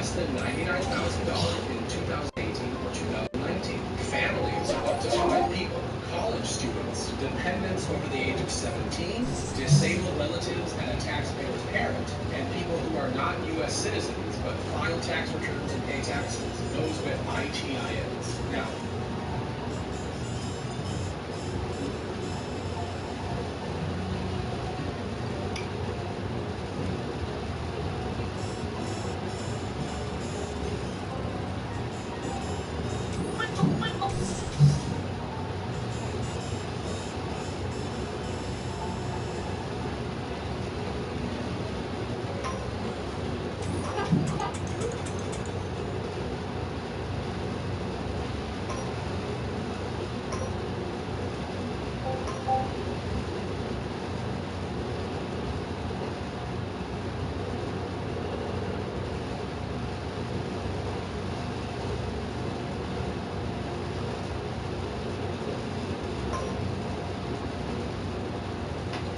less than $99,000 in 2018 or 2019. Families of up to 5 people, college students, dependents over the age of 17, disabled relatives and a taxpayer's parent, and people who are not U.S. citizens but file tax returns and pay taxes, those with ITINs. Now,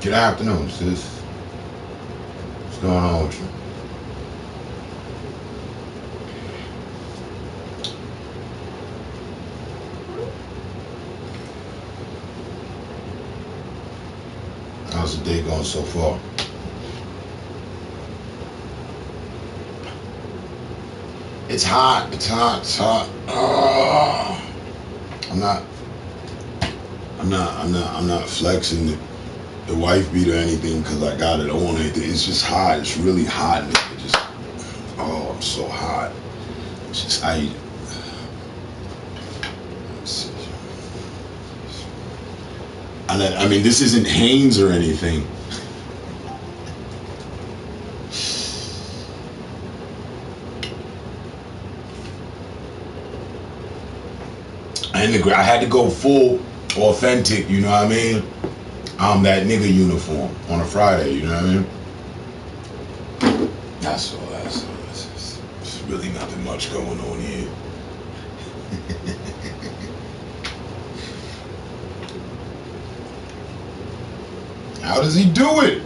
Good afternoon, sis. What's going on with you? How's the day going so far? It's hot. It's hot. It's hot. Oh, I'm not flexing the wife beat or anything because I got it on it. It's just hot. It's really hot. And it just, oh, I'm so hot. It's just I mean, this isn't Hanes or anything. I had to go full authentic, you know what I mean? I'm that nigga uniform on a Friday, you know what I mean? That's all. There's really nothing much going on here. How does he do it?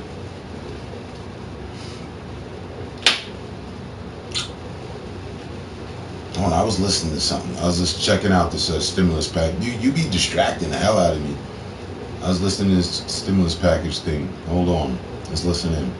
Hold on, I was listening to something. I was just checking out this stimulus pack. You be distracting the hell out of me. I was listening to this stimulus package thing. Hold on. Let's listen in.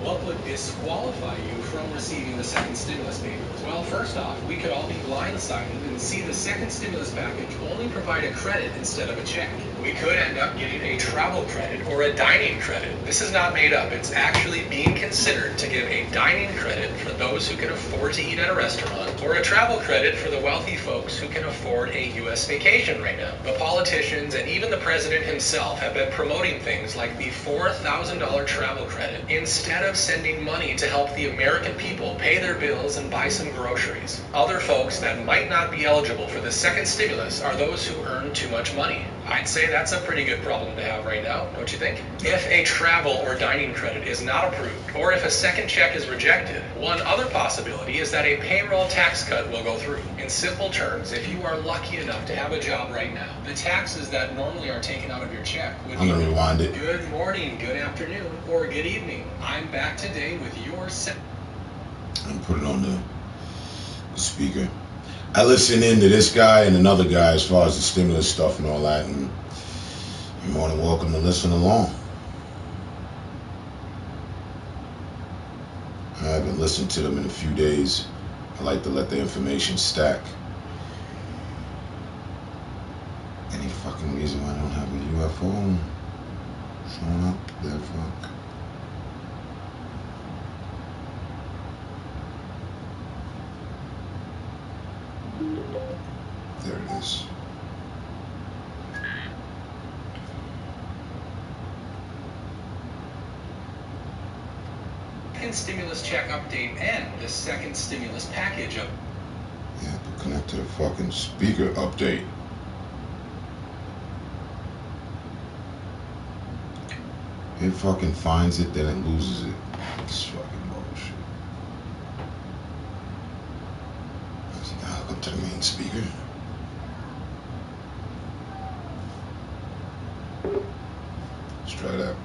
What would disqualify you from receiving the second stimulus payment? Well, first off, we could all be blindsided and see the second stimulus package only provide a credit instead of a check. We could end up getting a travel credit or a dining credit. This is not made up. It's actually being considered to give a dining credit for those who can afford to eat at a restaurant, or a travel credit for the wealthy folks who can afford a U.S. vacation right now. The politicians and even the president himself have been promoting things like the $4,000 travel credit instead of sending money to help the American people pay their bills and buy some groceries. Other folks that might not be eligible for the second stimulus are those who earn too much money. I'd say that's a pretty good problem to have right now, don't you think? If a travel or dining credit is not approved, or if a second check is rejected, one other possibility is that a payroll tax cut will go through. In simple terms, if you are lucky enough to have a job right now, the taxes that normally are taken out of your check would be rewind it. Good morning, good afternoon, or good evening. I'm back today with your I'm put it on the speaker. I listened in to this guy and another guy as far as the stimulus stuff and all that, and you're more than welcome to listen along. I haven't listened to them in a few days. I like to let the information stack. Any fucking reason why I don't have a UFO showing up? That fuck. There it is. second stimulus check update and the second stimulus package up. Yeah, but connect to the fucking speaker update. It fucking finds it, then it loses it. It's fucking bullshit. Now hook up to the main speaker. Let's try that.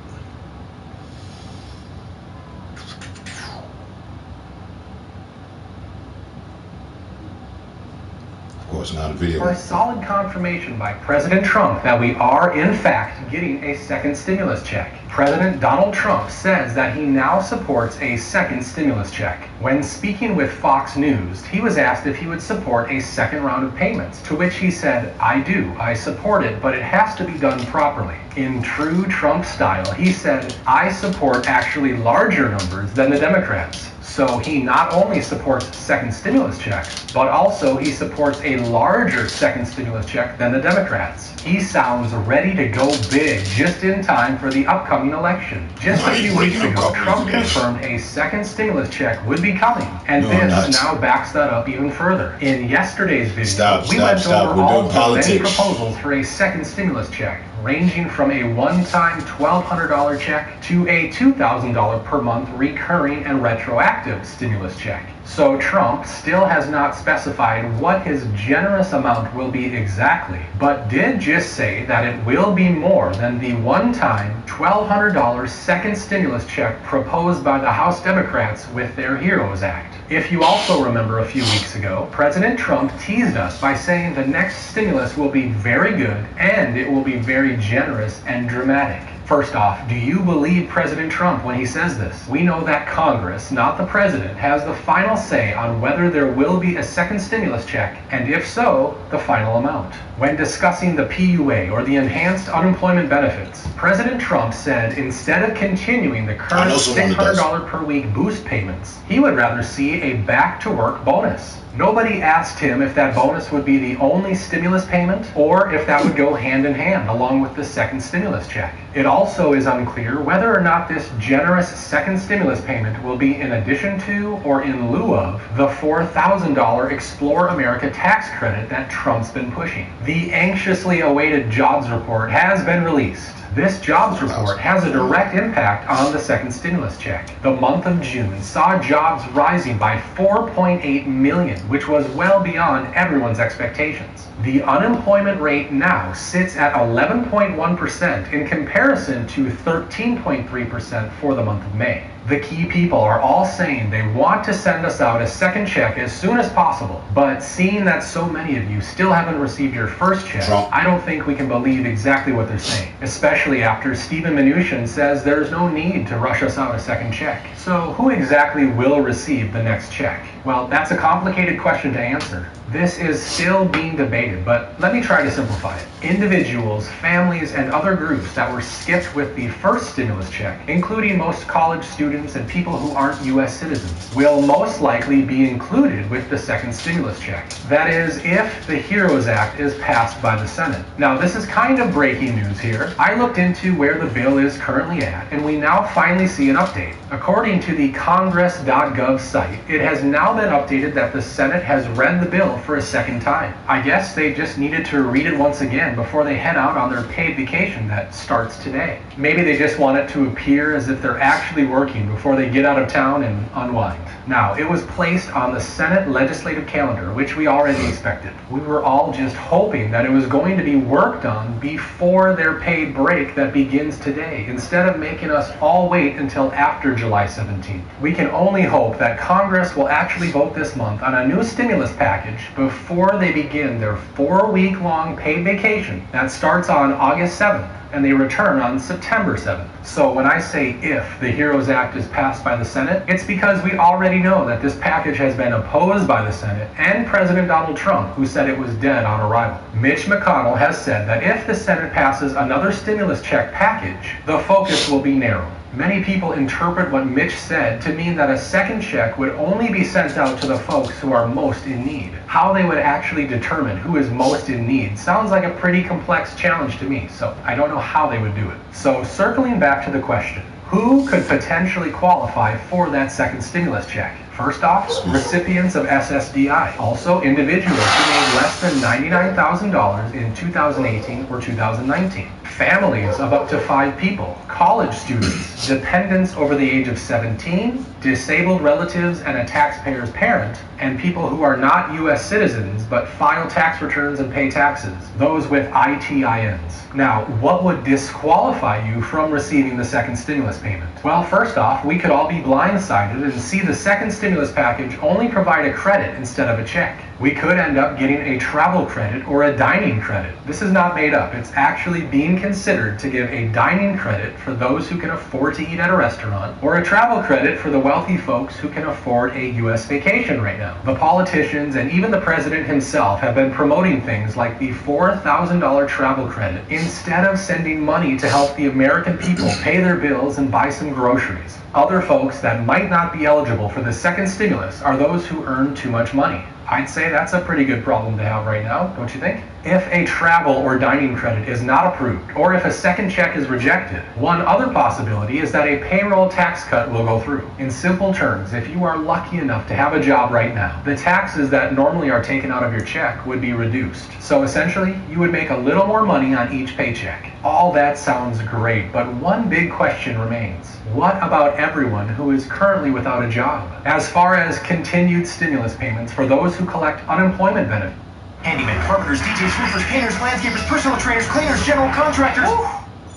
Of course, not a video. For solid confirmation by President Trump that we are, in fact, getting a second stimulus check. President Donald Trump says that he now supports a second stimulus check. When speaking with Fox News, he was asked if he would support a second round of payments, to which he said, "I do, I support it, but it has to be done properly." In true Trump style, he said, "I support actually larger numbers than the Democrats." So he not only supports second stimulus checks, but also he supports a larger second stimulus check than the Democrats. He sounds ready to go big just in time for the upcoming election. Just a few weeks ago, Trump confirmed a second stimulus check would be coming, and this now backs that up even further. In yesterday's video, we went over all the many proposals for a second stimulus check, ranging from a one-time $1,200 check to a $2,000 per month recurring and retroactive stimulus check. So Trump still has not specified what his generous amount will be exactly, but did just say that it will be more than the one-time $1,200 second stimulus check proposed by the House Democrats with their HEROES Act. If you also remember a few weeks ago, President Trump teased us by saying the next stimulus will be very good and it will be very generous and dramatic. First off, do you believe President Trump when he says this? We know that Congress, not the president, has the final say on whether there will be a second stimulus check, and if so, the final amount. When discussing the PUA, or the Enhanced Unemployment Benefits, President Trump said instead of continuing the current $600 per week boost payments, he would rather see a back-to-work bonus. Nobody asked him if that bonus would be the only stimulus payment or if that would go hand in hand along with the second stimulus check. It also is unclear whether or not this generous second stimulus payment will be in addition to or in lieu of the $4,000 Explore America tax credit that Trump's been pushing. The anxiously awaited jobs report has been released. This jobs report has a direct impact on the second stimulus check. The month of June saw jobs rising by 4.8 million, which was well beyond everyone's expectations. The unemployment rate now sits at 11.1% in comparison to 13.3% for the month of May. The key people are all saying they want to send us out a second check as soon as possible, but seeing that so many of you still haven't received your first check, I don't think we can believe exactly what they're saying, especially after Stephen Mnuchin says there's no need to rush us out a second check. So who exactly will receive the next check? Well, that's a complicated question to answer. This is still being debated, but let me try to simplify it. Individuals, families, and other groups that were skipped with the first stimulus check, including most college students and people who aren't U.S. citizens, will most likely be included with the second stimulus check. That is, if the HEROES Act is passed by the Senate. Now, this is kind of breaking news here. I looked into where the bill is currently at, and we now finally see an update. According to the congress.gov site, it has now been updated that the Senate has read the bill for a second time. I guess they just needed to read it once again before they head out on their paid vacation that starts today. Maybe they just want it to appear as if they're actually working before they get out of town and unwind. Now, it was placed on the Senate legislative calendar, which we already expected. We were all just hoping that it was going to be worked on before their paid break that begins today, instead of making us all wait until after July 17th. We can only hope that Congress will actually vote this month on a new stimulus package before they begin their 4-week-long paid vacation that starts on August 7th. And they return on September 7th. So when I say if the HEROES Act is passed by the Senate, it's because we already know that this package has been opposed by the Senate and President Donald Trump, who said it was dead on arrival. Mitch McConnell has said that if the Senate passes another stimulus check package, the focus will be narrow. Many people interpret what Mitch said to mean that a second check would only be sent out to the folks who are most in need. How they would actually determine who is most in need sounds like a pretty complex challenge to me, so I don't know how they would do it. So circling back to the question, who could potentially qualify for that second stimulus check? First off, recipients of SSDI. Also, individuals who made less than $99,000 in 2018 or 2019. families of up to 5 people, college students, dependents over the age of 17, disabled relatives and a taxpayer's parent, and people who are not U.S. citizens but file tax returns and pay taxes, those with ITINs. Now, what would disqualify you from receiving the second stimulus payment? Well, first off, we could all be blindsided and see the second stimulus package only provide a credit instead of a check. We could end up getting a travel credit or a dining credit. This is not made up. It's actually being considered to give a dining credit for those who can afford to eat at a restaurant, or a travel credit for the wealthy folks who can afford a U.S. vacation right now. The politicians and even the president himself have been promoting things like the $4,000 travel credit instead of sending money to help the American people pay their bills and buy some groceries. Other folks that might not be eligible for the second stimulus are those who earn too much money. I'd say that's a pretty good problem to have right now, don't you think? If a travel or dining credit is not approved, or if a second check is rejected, one other possibility is that a payroll tax cut will go through. In simple terms, if you are lucky enough to have a job right now, the taxes that normally are taken out of your check would be reduced. So essentially, you would make a little more money on each paycheck. All that sounds great, but one big question remains. What about everyone who is currently without a job? As far as continued stimulus payments for those who collect unemployment benefits. Handymen, carpenters, DJs, roofers, painters, landscapers, personal trainers, cleaners, general contractors. Woo!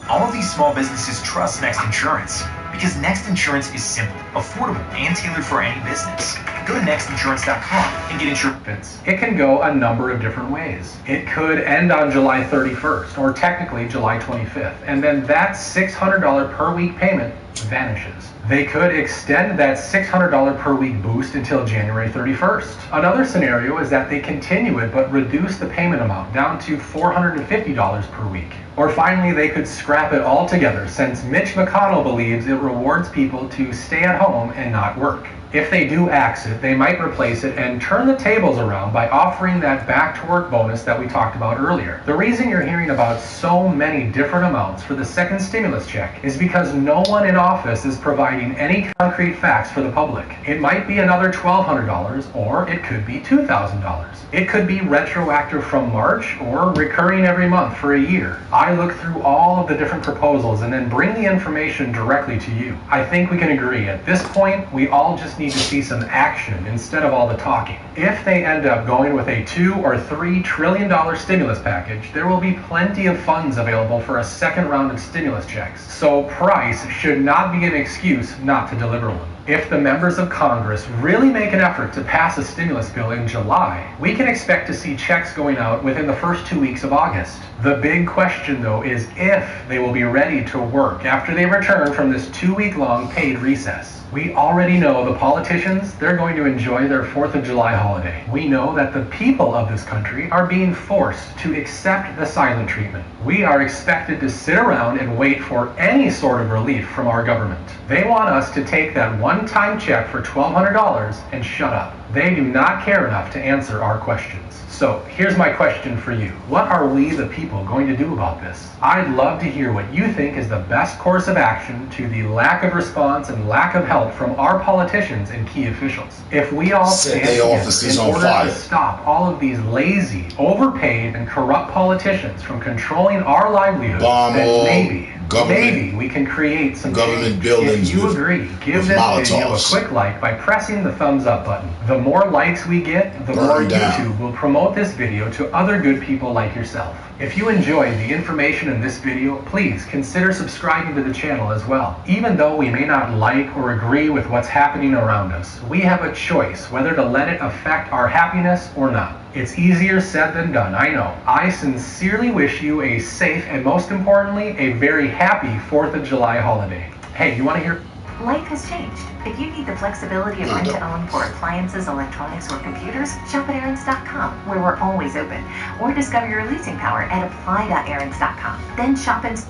All of these small businesses trust Next Insurance because Next Insurance is simple, affordable, and tailored for any business. Go to nextinsurance.com and get insurance. It can go a number of different ways. It could end on July 31st, or technically July 25th, and then that $600 per week payment vanishes. They could extend that $600 per week boost until January 31st. Another scenario is that they continue it but reduce the payment amount down to $450 per week. Or finally, they could scrap it altogether, since Mitch McConnell believes it rewards people to stay at home and not work. If they do axe it, they might replace it and turn the tables around by offering that back-to-work bonus that we talked about earlier. The reason you're hearing about so many different amounts for the second stimulus check is because no one in office is providing any concrete facts for the public. It might be another $1,200, or it could be $2,000. It could be retroactive from March or recurring every month for a year. I look through all of the different proposals and then bring the information directly to you. I think we can agree at this point we all just need to see some action instead of all the talking. If they end up going with a $2 or $3 trillion stimulus package, there will be plenty of funds available for a second round of stimulus checks. So price should not be an excuse not to deliver one. If the members of Congress really make an effort to pass a stimulus bill in July, we can expect to see checks going out within the first 2 weeks of August. The big question, though, is if they will be ready to work after they return from this 2-week-long paid recess. We already know the politicians, they're going to enjoy their 4th of July holiday. We know that the people of this country are being forced to accept the silent treatment. We are expected to sit around and wait for any sort of relief from our government. They want us to take that one-time check for $1,200 and shut up. They do not care enough to answer our questions. So here's my question for you. What are we, the people, going to do about this? I'd love to hear what you think is the best course of action to the lack of response and lack of help from our politicians and key officials. If we all stand together in order to stop all of these lazy, overpaid, and corrupt politicians from controlling our livelihoods, then maybe we can create some government change. buildings. If you agree, give this video a quick like by pressing the thumbs up button. The more likes we get, the more YouTube will promote this video to other good people like yourself. If you enjoyed the information in this video, please consider subscribing to the channel as well. Even though we may not like or agree with what's happening around us, we have a choice whether to let it affect our happiness or not. It's easier said than done, I know. I sincerely wish you a safe and, most importantly, a very happy 4th of July holiday. Hey, you want to hear? Life has changed. If you need the flexibility of rent-to-own for appliances, electronics, or computers, shop at Aaron's.com, where we're always open. Or discover your leasing power at apply.aarons.com. Then shop and...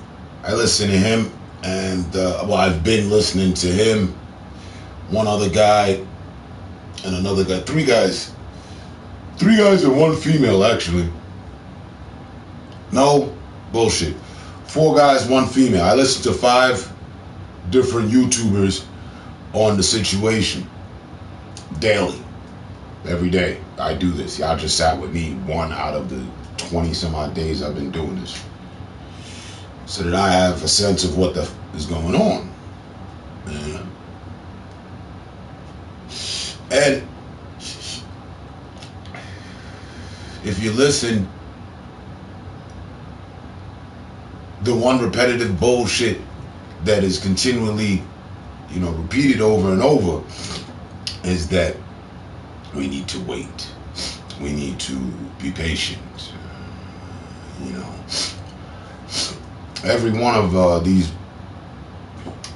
I listen to him, and I've been listening to him, one other guy, and another guy. Three guys and one female, actually. No, bullshit. 4 guys, 1 female. I listen to 5 different YouTubers on the situation daily, every day. I do this. Y'all just sat with me 1 out of the 20 some odd days I've been doing this. so that I have a sense of what the is going on. Yeah. And if you listen, the one repetitive bullshit that is continually, repeated over and over is that we need to wait. We need to be patient. Every one of these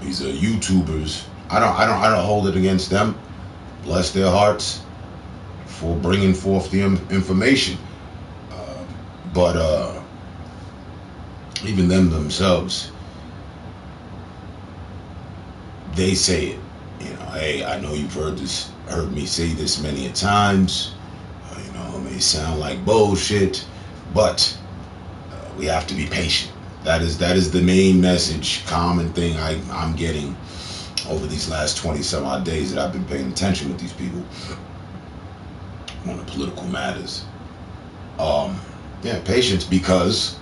YouTubers, I don't hold it against them. Bless their hearts for bringing forth the information. But even them themselves, they say it. Hey, I know you've heard me say this many a times. It may sound like bullshit, but we have to be patient. That is the main message, common thing I'm getting over these last 20 some odd days that I've been paying attention with these people on the political matters. Patience, because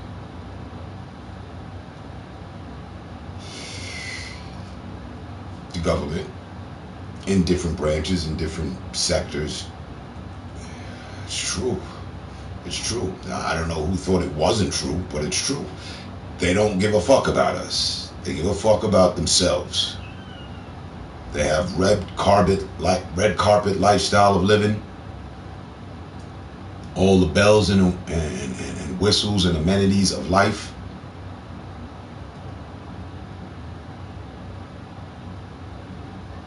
the government in different branches, in different sectors, it's true. It's true. Now, I don't know who thought it wasn't true, but it's true. They don't give a fuck about us. They give a fuck about themselves. They have red carpet lifestyle of living. All the bells and whistles and amenities of life.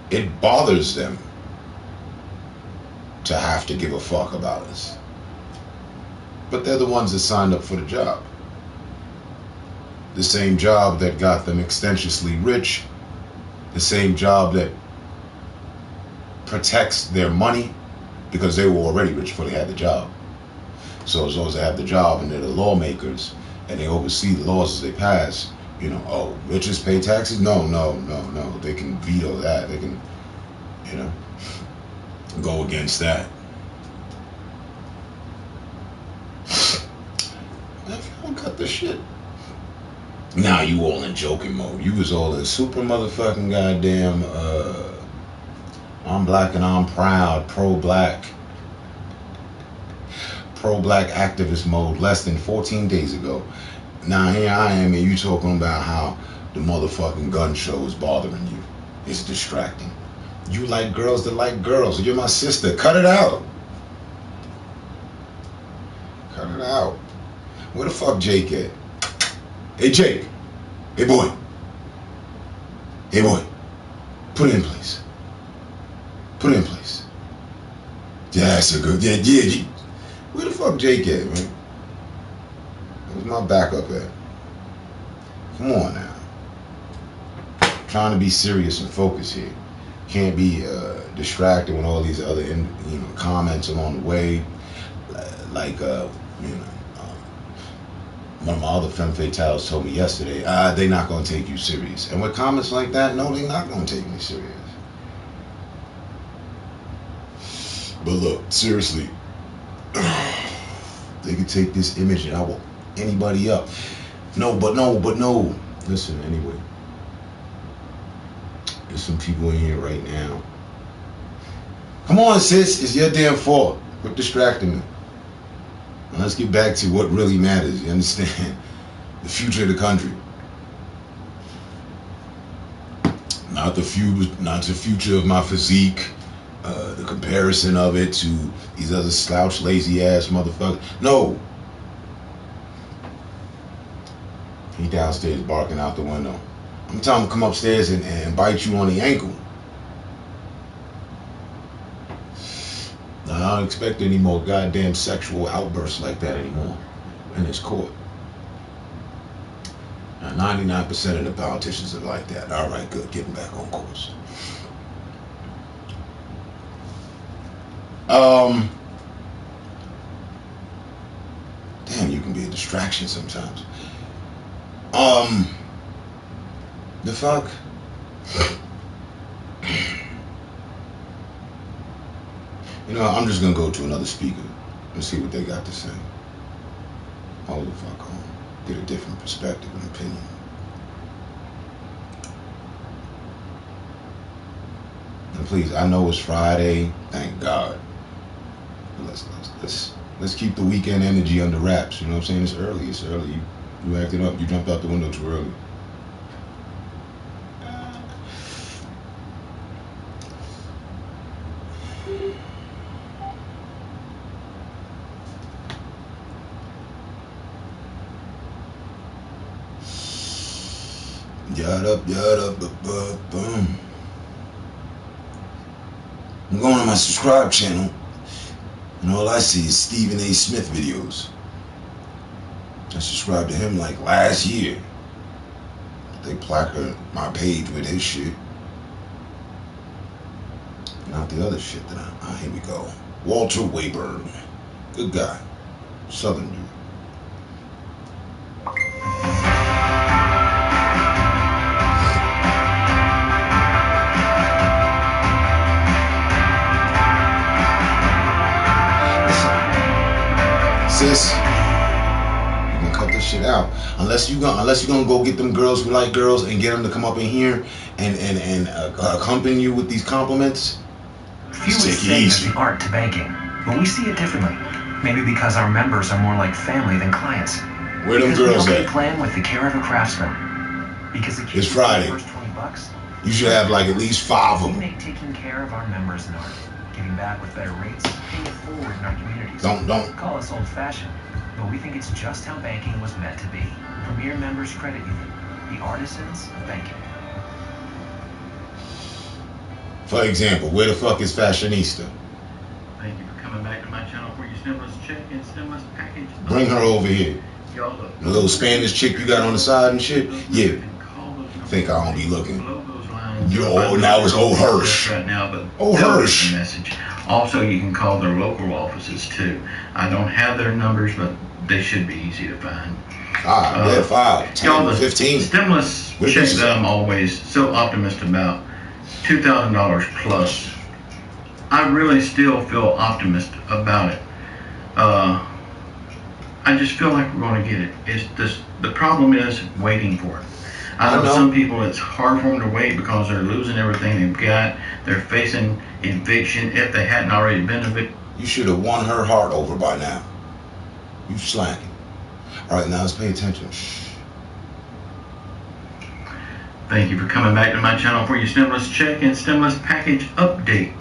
It bothers them to have to give a fuck about us. But they're the ones that signed up for the job. The same job that got them extensively rich. The same job that protects their money, because they were already rich before they had the job. So as long as they have the job and they're the lawmakers and they oversee the laws as they pass, riches pay taxes? No. They can veto that. They can, go against that. If you don't cut the shit. Now you all in joking mode. You was all in super motherfucking goddamn, I'm black and I'm proud, pro-black activist mode less than 14 days ago. Now here I am and you talking about how the motherfucking gun show is bothering you. It's distracting. You like girls that like girls. You're my sister. Cut it out. Cut it out. Where the fuck Jake at? Hey Jake. Hey boy. Hey boy. Put it in place. Put it in place. Yeah, that's a good. Yeah. Where the fuck Jake at, man? Where's my backup at? Come on now. I'm trying to be serious and focused here. Can't be distracted with all these other comments along the way. Like one of my other femme fatales told me yesterday, they're not going to take you serious. And with comments like that, no, they're not going to take me serious. But look, seriously, they could take this image and I will anybody up. No. Listen, anyway. There's some people in here right now. Come on, sis. It's your damn fault. Quit distracting me. Now let's get back to what really matters. You understand? The future of the country. Not the future of my physique. The comparison of it to these other slouch, lazy ass motherfuckers. No. He downstairs barking out the window. I'm telling him to come upstairs and bite you on the ankle. Now, I don't expect any more goddamn sexual outbursts like that anymore in this court. Now, 99% of the politicians are like that. All right, good. Getting back on course. Damn, you can be a distraction sometimes. The fuck? I'm just gonna go to another speaker and see what they got to say. Hold the fuck on. get a different perspective and opinion. And please, I know it's Friday, thank God. Let's keep the weekend energy under wraps. You know what I'm saying? It's early. It's early. You acting up. You jumped out the window too early. Yada, boom. I'm going on my subscribe channel, and all I see is Stephen A. Smith videos. I subscribed to him like last year. They placard my page with his shit. Not the other shit that here we go. Walter Wayburn. Good guy. Southern dude. Sis, you can cut this shit out unless you gonna go get them girls who like girls and get them to come up in here and accompany you with these compliments. Few would say there's the art to banking, but we see it differently. Maybe because our members are more like family than clients. Where them girls at? Plan with the care of a craftsman. Because it's Friday. First $20, you should have like at least 5 of them. We make taking care of our members an art. Giving back with better rates, paying it forward in our communities. Don't Call us old-fashioned, but we think it's just how banking was meant to be. Premier Members Credit Union, the artisans of banking. For example, where the fuck is Fashionista? Thank you for coming back to my channel for your stimulus check and stimulus package. Bring her over here. The little Spanish chick you got on the side and shit? Yeah. Think I don't be looking. Now it's old Hirsch. Right now, but old Hirsch. Message. Also, you can call their local offices too. I don't have their numbers, but they should be easy to find. 5, 10, 15. Stimulus check that I'm always so optimistic about, $2,000 plus. I really still feel optimistic about it. I just feel like we're going to get it. It's this. The problem is waiting for it. I know some people, it's hard for them to wait because they're losing everything they've got. They're facing eviction if they hadn't already been evicted. You should have won her heart over by now. You slacking. All right, now let's pay attention. Thank you for coming back to my channel for your stimulus check and stimulus package update.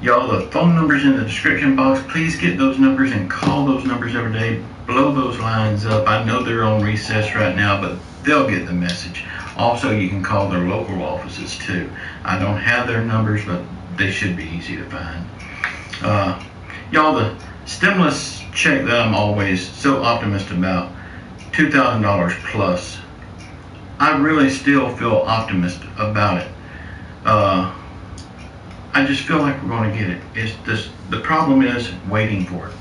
Y'all, the phone numbers in the description box, please get those numbers and call those numbers every day. Blow those lines up. I know they're on recess right now, but they'll get the message. Also, you can call their local offices too. I don't have their numbers, but they should be easy to find. Y'all, the stimulus check that I'm always so optimistic about, $2,000 plus. I really still feel optimistic about it. I just feel like we're going to get it. It's this. The problem is waiting for it.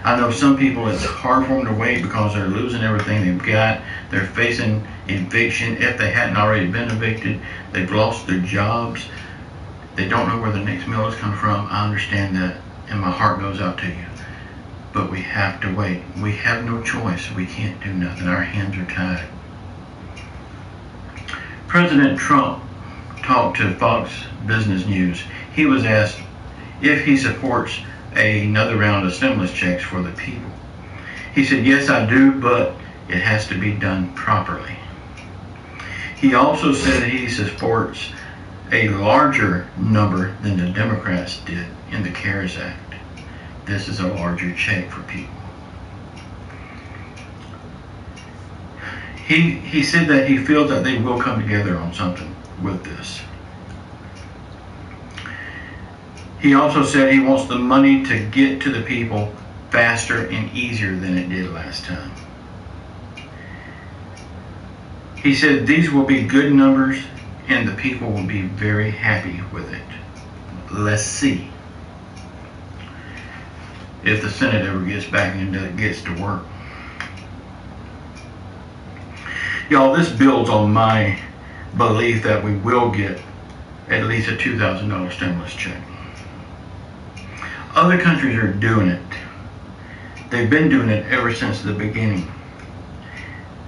I know some people, it's hard for them to wait because they're losing everything they've got. They're facing eviction if they hadn't already been evicted. They've lost their jobs. They don't know where the next meal is coming from. I understand that, and my heart goes out to you. But we have to wait. We have no choice. We can't do nothing. Our hands are tied. President Trump talked to Fox Business News. He was asked if he supports another round of stimulus checks for the people. He said, yes, I do, but it has to be done properly. He also said that he supports a larger number than the Democrats did in the CARES Act. This is a larger check for people. He said that he feels that they will come together on something with this. He also said he wants the money to get to the people faster and easier than it did last time. He said these will be good numbers and the people will be very happy with it. Let's see if the Senate ever gets back and gets to work. Y'all, this builds on my belief that we will get at least a $2,000 stimulus check. Other countries are doing it. They've been doing it ever since the beginning.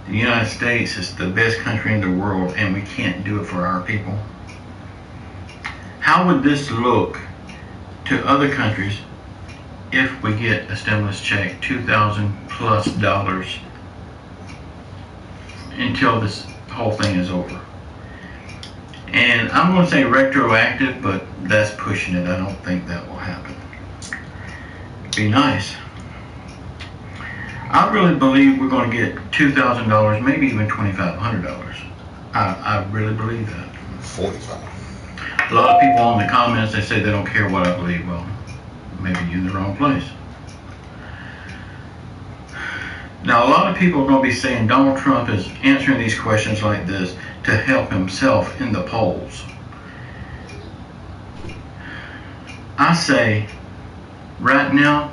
the United States is the best country in the world and we can't do it for our people? How would this look to other countries if we get a stimulus check, $2,000+ until this whole thing is over? And I'm going to say retroactive, but that's pushing it. I don't think that will happen. It'd be nice. I really believe we're going to get $2,000, maybe even $2,500. I really believe that. 45. A lot of people on the comments, they say they don't care what I believe. Well, maybe you're in the wrong place. Now, a lot of people are going to be saying Donald Trump is answering these questions like this to help himself in the polls. I say, right now,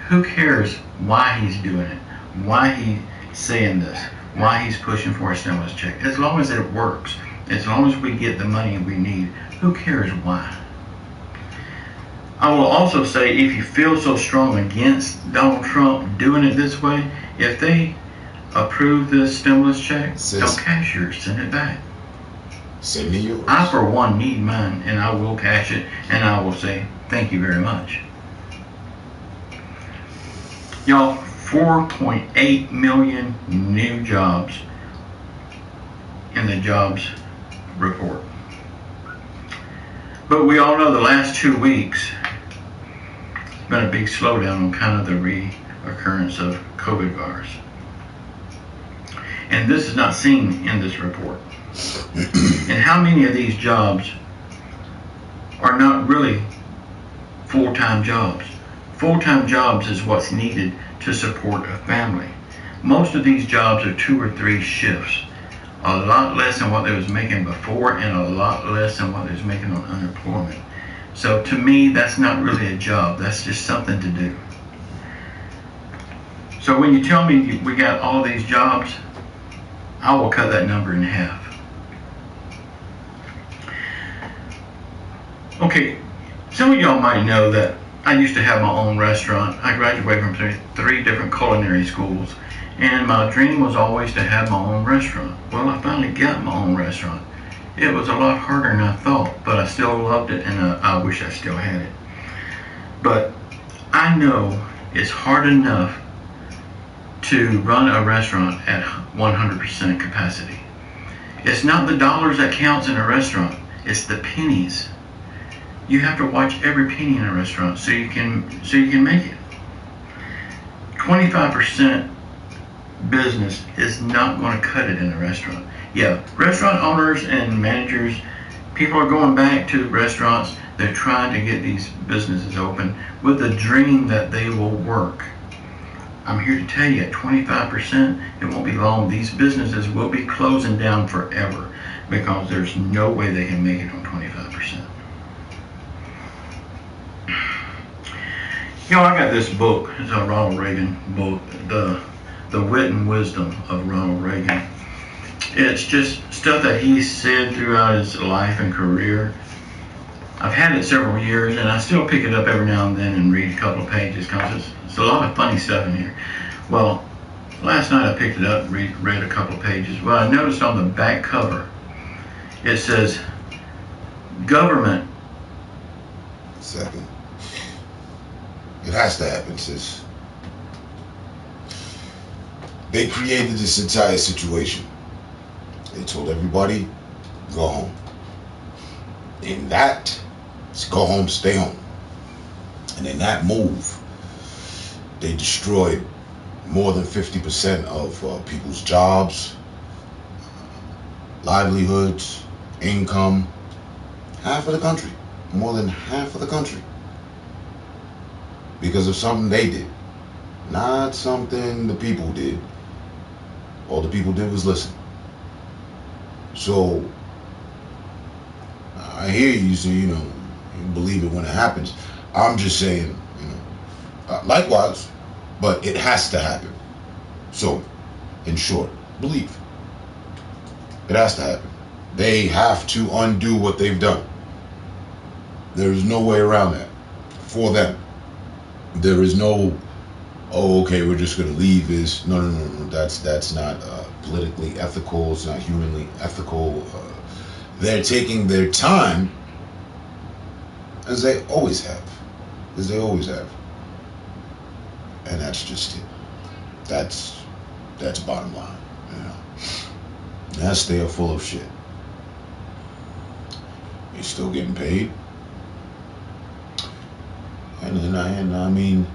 who cares why he's doing it, why he's saying this, why he's pushing for a stimulus check? As long as it works, as long as we get the money we need, who cares why? I will also say, if you feel so strong against Donald Trump doing it this way, if they approve this stimulus check, don't cash yours, send it back. Send me yours. I, for one, need mine, and I will cash it, and I will say, thank you very much. Y'all, 4.8 million new jobs in the jobs report. But we all know the last 2 weeks has been a big slowdown on kind of the reoccurrence of COVID virus. And this is not seen in this report. And how many of these jobs are not really full-time jobs? Full-time jobs is what's needed to support a family. Most of these jobs are 2 or 3 shifts. A lot less than what they was making before and a lot less than what they was making on unemployment. So to me, that's not really a job. That's just something to do. So when you tell me we got all these jobs, I will cut that number in half. Okay, some of y'all might know that I used to have my own restaurant. I graduated from 3 different culinary schools, and my dream was always to have my own restaurant. Well, I finally got my own restaurant. It was a lot harder than I thought, but I still loved it, and I wish I still had it. But I know it's hard enough to run a restaurant at 100% capacity. It's not the dollars that counts in a restaurant, it's the pennies. You have to watch every penny in a restaurant so you can make it. 25% business is not going to cut it in a restaurant. Yeah, restaurant owners and managers, people are going back to restaurants. They're trying to get these businesses open with the dream that they will work. I'm here to tell you, at 25%, it won't be long. These businesses will be closing down forever because there's no way they can make it on 25%. You know, I got this book. It's a Ronald Reagan book, The Wit and Wisdom of Ronald Reagan. It's just stuff that he said throughout his life and career. I've had it several years, and I still pick it up every now and then and read a couple of pages because it's a lot of funny stuff in here. Well, last night I picked it up and read a couple of pages. Well, I noticed on the back cover, it says, government. Second. It has to happen, sis. They created this entire situation. They told everybody, go home. In that, it's go home, stay home. And in that move, they destroyed more than 50% of people's jobs, livelihoods, income. Half of the country, more than half of the country. Because of something they did, not something the people did. All the people did was listen. So I hear you, so you believe it when it happens. I'm just saying, likewise, but it has to happen. So, in short, believe. It has to happen. They have to undo what they've done. There is no way around that for them. There is no oh, okay, we're just going to leave this. No. That's not politically ethical. It's not humanly ethical. They're taking their time, as they always have. And that's just it. That's bottom line. You know. Yes, they are full of shit. You're still getting paid. And I mean,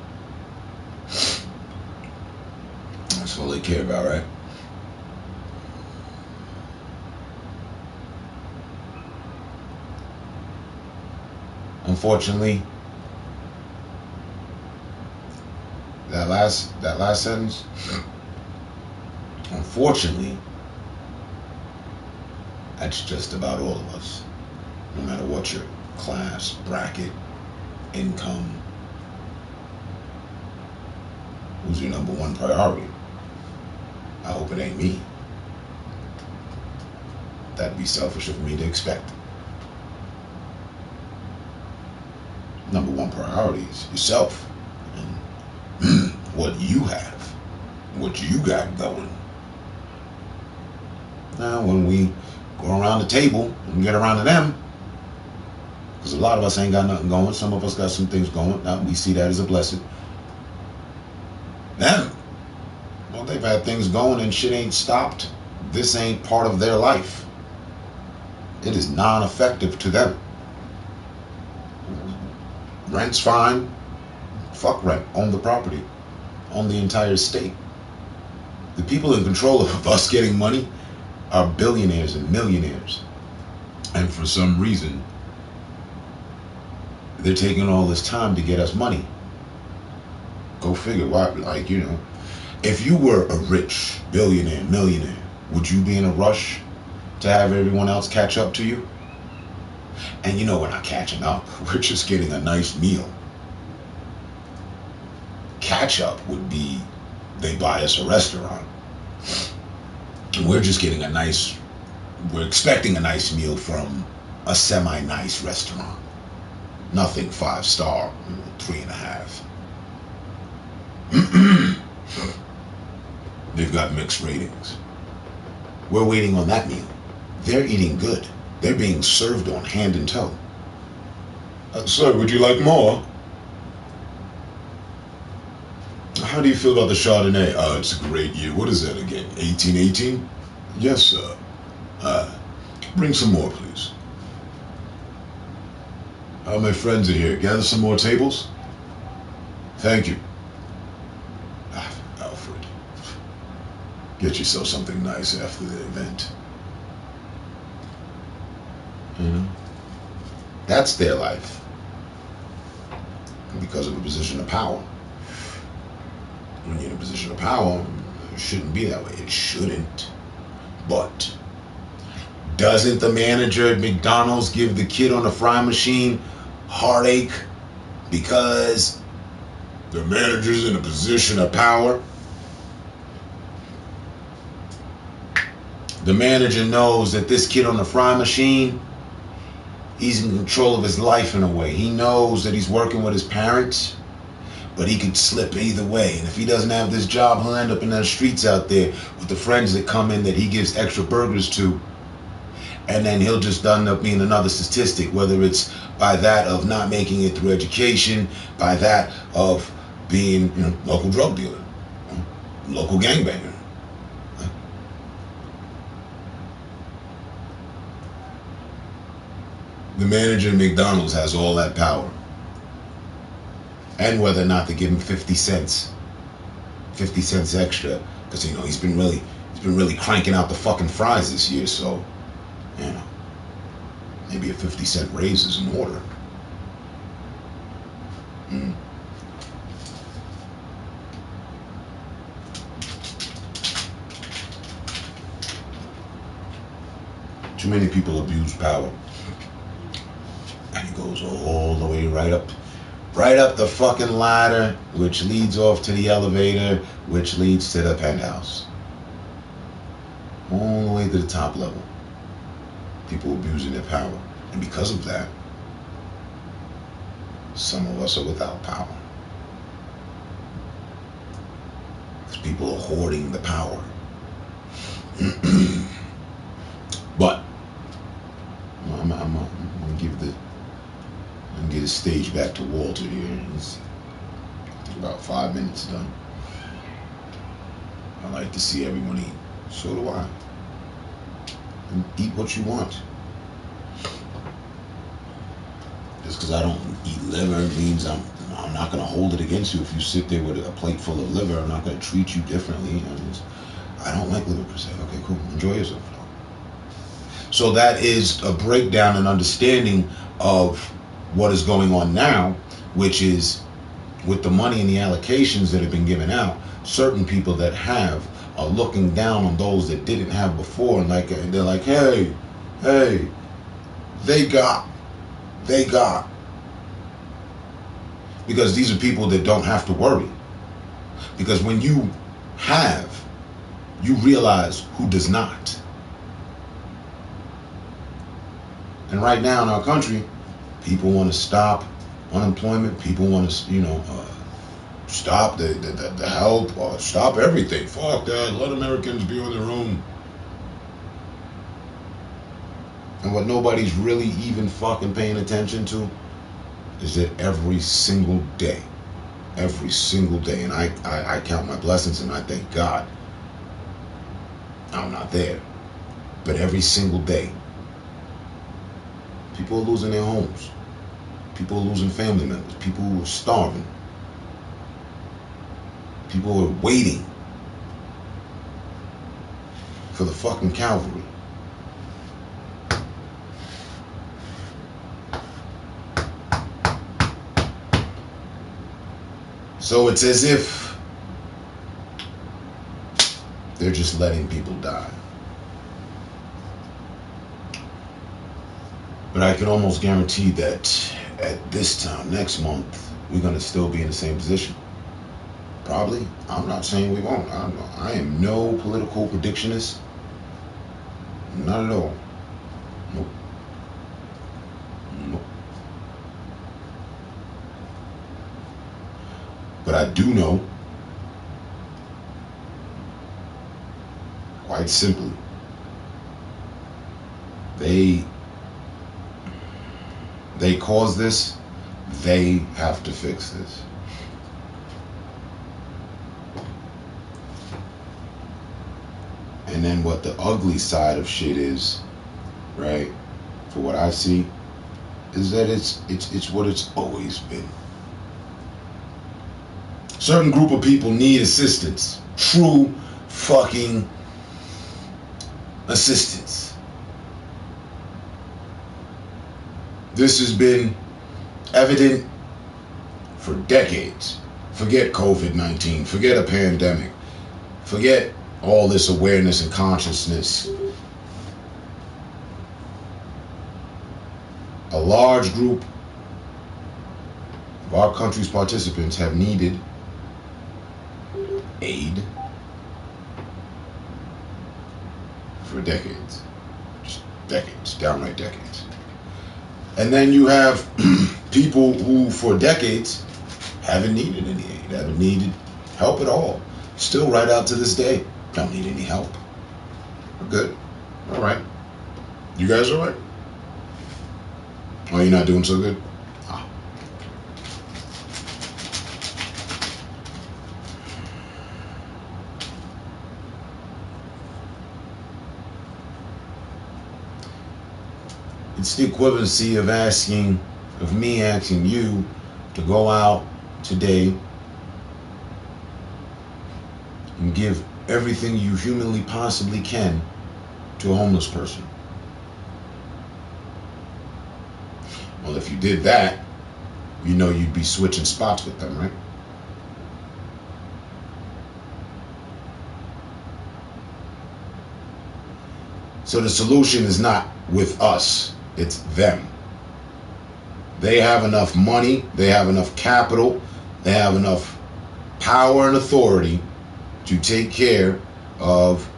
that's all they care about, right? Unfortunately, that last sentence, unfortunately, that's just about all of us. No matter what your class, bracket, income, who's your number one priority? I hope it ain't me. That'd be selfish of me to expect. Number one priority is yourself and what you have, what you got going. Now, when we go around the table and get around to them, because a lot of us ain't got nothing going, some of us got some things going. Now, we see that as a blessing. Them, well, they've had things going and shit ain't stopped. This ain't part of their life. It is non-effective to them. Rent's fine. Fuck rent. Own the property. Own the entire state. The people in control of us getting money are billionaires and millionaires. And for some reason, they're taking all this time to get us money. Go figure. Why? Like, you know, if you were a rich billionaire, millionaire, would you be in a rush to have everyone else catch up to you? And you know, we're not catching up. We're just getting a nice meal. Catch up would be they buy us a restaurant. And we're just getting we're expecting a nice meal from a semi-nice restaurant. Nothing 5-star, 3.5. They've got mixed ratings. We're waiting on that meal. They're eating good. They're being served on hand and toe. Sir, would you like more? How do you feel about the Chardonnay? It's a great year. What is that again? 1818? Yes, sir. Bring some more, please. My friends are here. Gather some more tables. Thank you. Alfred, get yourself something nice after the event. You know? That's their life. Because of a position of power. When you're in a position of power, it shouldn't be that way. It shouldn't. But doesn't the manager at McDonald's give the kid on the fry machine heartache because the manager's in a position of power? The manager knows that this kid on the fry machine, he's in control of his life in a way. He knows that he's working with his parents, but he could slip either way. And if he doesn't have this job, he'll end up in the streets out there with the friends that come in that he gives extra burgers to. And then he'll just end up being another statistic, whether it's by that of not making it through education, by that of being, you know, local drug dealer, you know, local gangbanger. The manager at McDonald's has all that power. And whether or not they give him 50 cents extra, because, you know, he's been really cranking out the fucking fries this year, so, you know, maybe a 50-cent raise is in order. Too many people abuse power. And it goes all the way right up the fucking ladder, which leads off to the elevator, which leads to the penthouse. All the way to the top level. People abusing their power. And because of that, some of us are without power. People are hoarding the power. But I'm gonna give the stage back to Walter here. He's about 5 minutes done. I like to see everyone eat. So do I. And eat what you want. Just because I don't eat liver means I'm not going to hold it against you. If you sit there with a plate full of liver, I'm not going to treat you differently. I don't like liver per se. Okay, cool. Enjoy yourself. So that is a breakdown and understanding of what is going on now, which is with the money and the allocations that have been given out, certain people that have are looking down on those that didn't have before, and they're like, hey, they got. Because these are people that don't have to worry. Because when you have, you realize who does not. And right now in our country, people want to stop unemployment. People want to, stop the help, or stop everything. Fuck that. Let Americans be on their own. And what nobody's really even fucking paying attention to is that every single day, and I count my blessings and I thank God I'm not there, but every single day, people are losing their homes. People are losing family members. People are starving. People are waiting for the fucking cavalry. So it's as if they're just letting people die. But I can almost guarantee that at this time, next month, we're going to still be in the same position. Probably. I'm not saying we won't. I am no political predictionist. Not at all. Nope. But I do know, quite simply, they caused this, they have to fix this. And then what the ugly side of shit is, right, for what I see, is that it's what it's always been. Certain group of people need assistance. True fucking assistance. This has been evident for decades. Forget COVID-19. Forget a pandemic. Forget all this awareness and consciousness. A large group of our country's participants have needed aid for decades. Just decades, downright decades. And then you have people who for decades haven't needed any aid, haven't needed help at all. Still right out to this day, don't need any help. We're good. All right. You guys all right? Oh, you're not doing so good? Ah. It's the equivalency of me asking you to go out today and give everything you humanly possibly can to a homeless person. Well, if you did that, you know you'd be switching spots with them, right? So the solution is not with us, it's them. They have enough money, they have enough capital, they have enough power and authority to take care of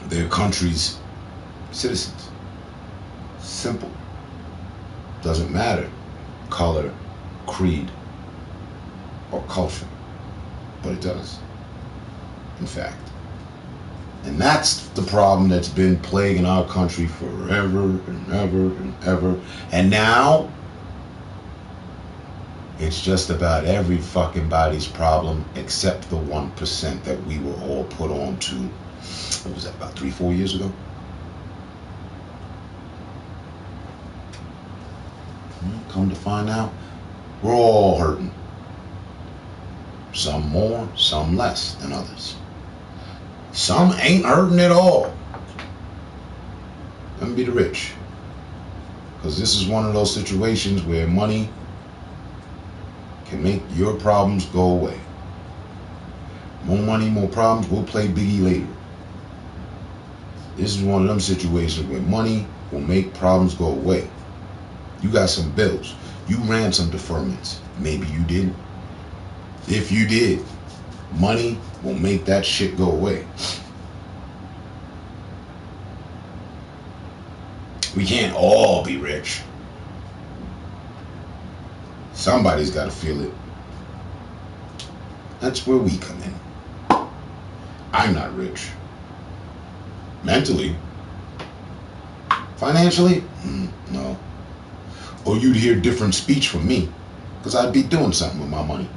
their country's citizens. Simple. Doesn't matter color, creed, or culture. but it does. In fact. And that's the problem that's been plaguing our country forever and ever and ever. And now, it's just about every fucking body's problem except the 1% that we were all put on to, what was that, about 3-4 years ago? Come to find out, we're all hurting. Some more, some less than others. Some ain't hurting at all. Let me be the rich. Because this is one of those situations where money can make your problems go away. More money, more problems. We'll play Biggie later. This is one of them situations where money will make problems go away. You got some bills. You ran some deferments. Maybe you didn't. If you did, money will make that shit go away. We can't all be rich. Somebody's got to feel it. That's where we come in. I'm not rich. Mentally. Financially? No. Or you'd hear different speech from me, because I'd be doing something with my money.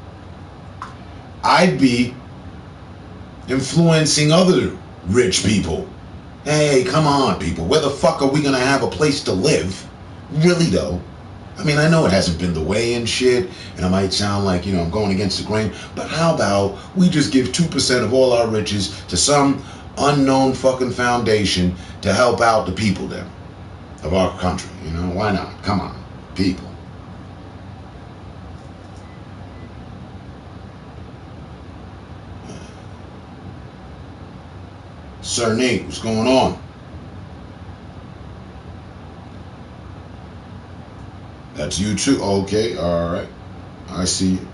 I'd be influencing other rich people. Hey, come on, people. Where the fuck are we going to have a place to live? Really, though. I mean, I know it hasn't been the way and shit, and it might sound like, I'm going against the grain, but how about we just give 2% of all our riches to some unknown fucking foundation to help out the people there of our country? Why not? Come on, people. Sir Nate, what's going on? That's you too? Okay, alright. I see you.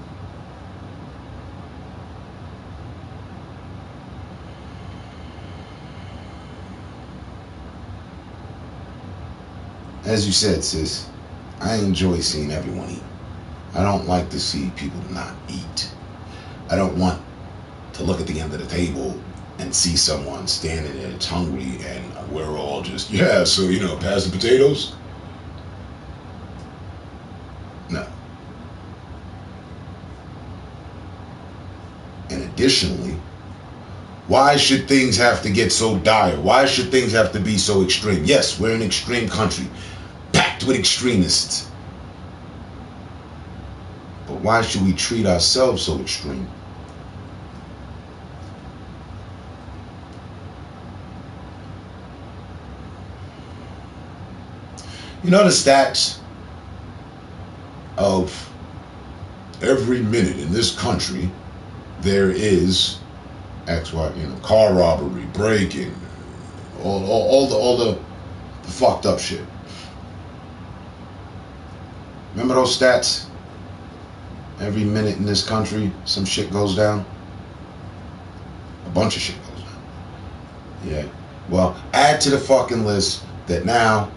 As you said, sis, I enjoy seeing everyone eat. I don't like to see people not eat. I don't want to look at the end of the table and see someone standing there that's hungry and we're all just, pass the potatoes? No. And additionally, why should things have to get so dire? Why should things have to be so extreme? Yes, we're an extreme country, packed with extremists. But why should we treat ourselves so extreme? The stats of every minute in this country, there is car robbery, breaking, all the fucked up shit. Remember those stats? Every minute in this country, some shit goes down. A bunch of shit goes down. Yeah. Well, add to the fucking list that now,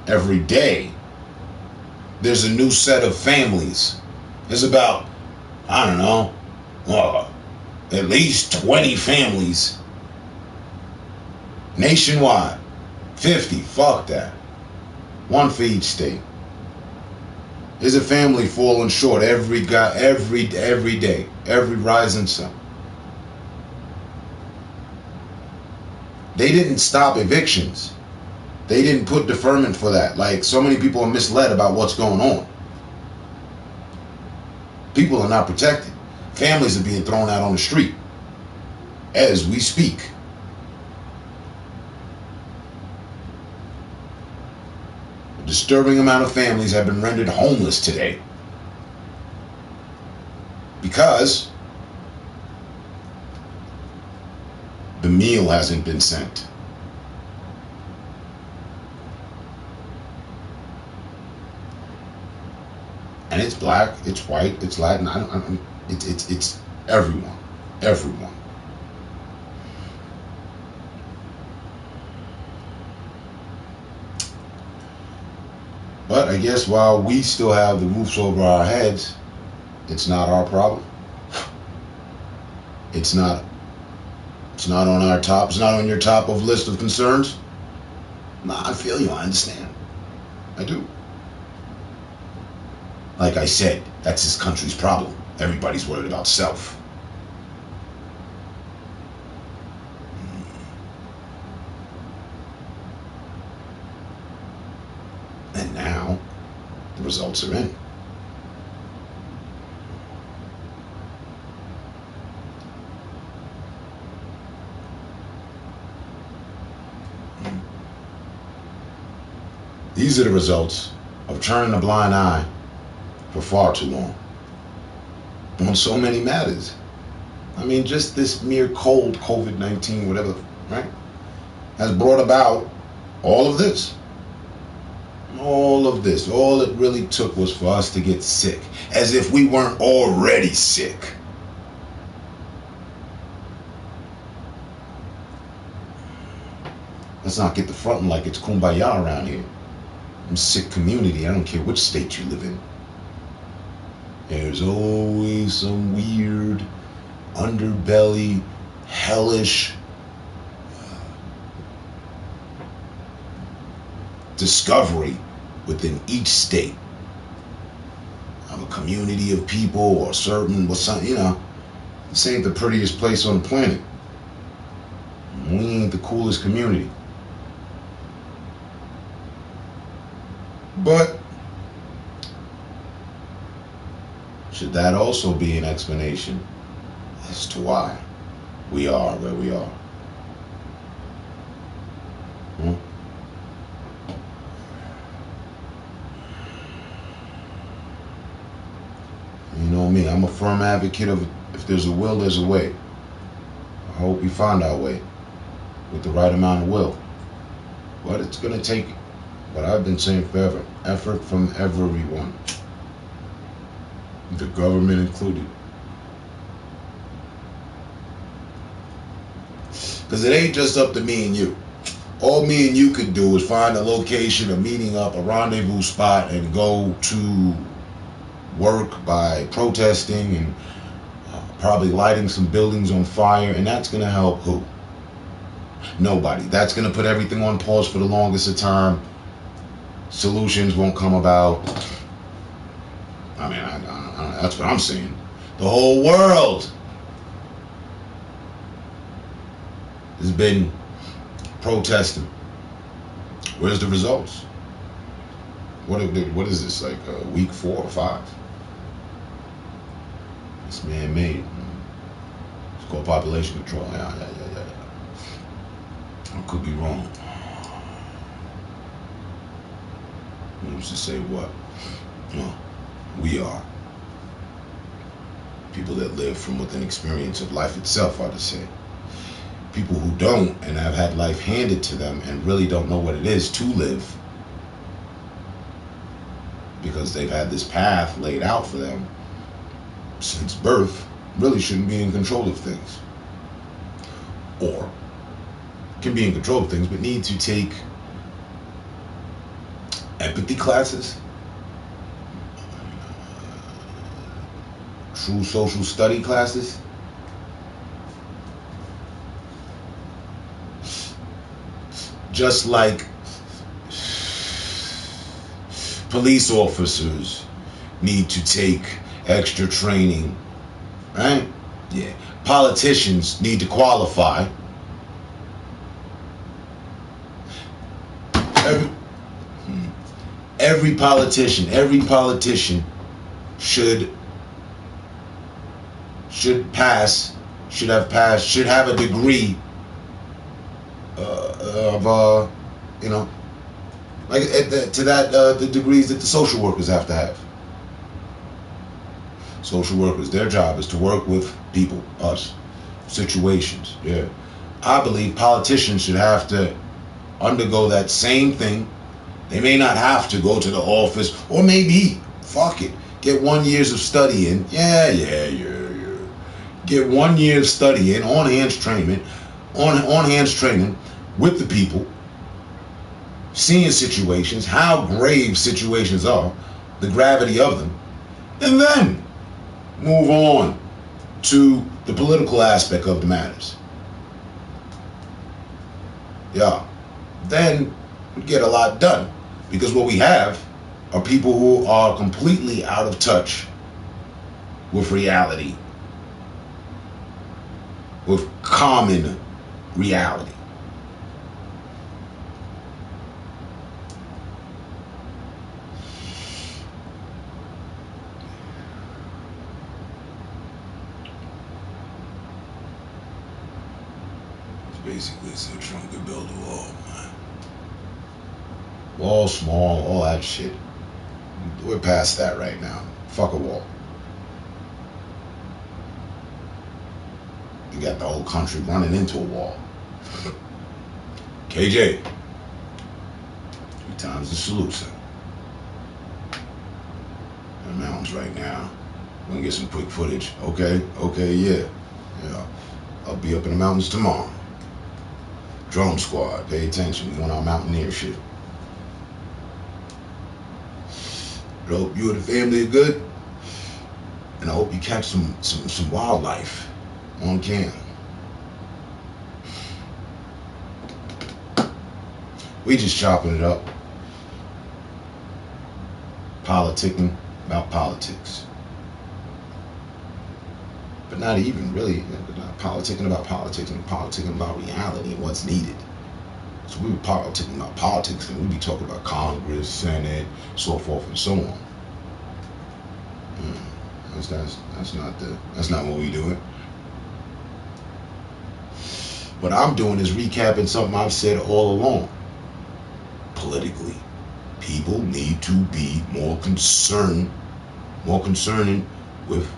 every day, there's a new set of families. There's about, at least 20 families nationwide. 50, fuck that. One for each state. There's a family falling short every day, every rising sun. They didn't stop evictions. They didn't put deferment for that. Like, so many people are misled about what's going on. People are not protected. Families are being thrown out on the street as we speak. A disturbing amount of families have been rendered homeless today because the meal hasn't been sent. And it's black, it's white, it's Latin. It's everyone. But I guess while we still have the roofs over our heads, it's not our problem. It's not on our top. It's not on your top of list of concerns. Nah, I feel you. I understand. I do. Like I said, that's this country's problem. Everybody's worried about self. And now, the results are in. These are the results of turning a blind eye for far too long on so many matters. I mean, just this mere cold, COVID-19, whatever, right, has brought about all of this. All of this. All it really took was for us to get sick, as if we weren't already sick. Let's not get the fronting like it's kumbaya around here. I'm a sick community. I don't care which state you live in. There's always some weird, underbelly, hellish discovery within each state of a community of people or certain, you know, this ain't the prettiest place on the planet. We ain't the coolest community. But should that also be an explanation as to why we are where we are? You know me, I'm a firm advocate of if there's a will, there's a way. I hope we find our way with the right amount of will. But it's going to take, what I've been saying forever, effort from everyone, the government included. Because it ain't just up to me and you. All me and you could do is find a location, a meeting up, a rendezvous spot, and go to work by protesting and probably lighting some buildings on fire. And that's going to help who? Nobody. That's going to put everything on pause for the longest of time. Solutions won't come about. I mean, that's what I'm saying. The whole world has been protesting. Where's the results? What is this, like week 4 or 5? It's man-made. It's called population control. Yeah. I could be wrong. Who's to say what? No, we are. People that live from within experience of life itself are to say. People who don't and have had life handed to them and really don't know what it is to live because they've had this path laid out for them since birth really shouldn't be in control of things. Or can be in control of things but need to take empathy classes, true social study classes, just like police officers need to take extra training, right? Yeah. Politicians need to qualify. Every politician should have a degree of you know, like the degrees that the social workers have to have. Social workers, their job is to work with people, us, situations. Yeah, I believe politicians should have to undergo that same thing. They may not have to go to the office, or maybe, fuck it, get 1 year of study in. Yeah. Get 1 year of study in, on hands training with the people, seeing situations, how grave situations are, the gravity of them, and then move on to the political aspect of the matters. Yeah. Then we'd get a lot done. Because what we have are people who are completely out of touch with reality. With common reality. Basically, so Trump could build a wall, man. Wall, small, all that shit. We're past that right now. Fuck a wall. You got the whole country running into a wall. KJ. 3 times the salute, sir. In the mountains right now. We're gonna get some quick footage. Okay, yeah. I'll be up in the mountains tomorrow. Drone squad, pay attention. We on our mountaineer shit. I hope you and the family are good. And I hope you catch some wildlife on cam. We just chopping it up. Politicking about politics. But not even really, not politicking about politics, and politicking about reality and what's needed. So we were politicking about politics, and we'd be talking about Congress, Senate, so forth and so on. That's not what we doing. What I'm doing is recapping something I've said all along. Politically, people need to be more concerning with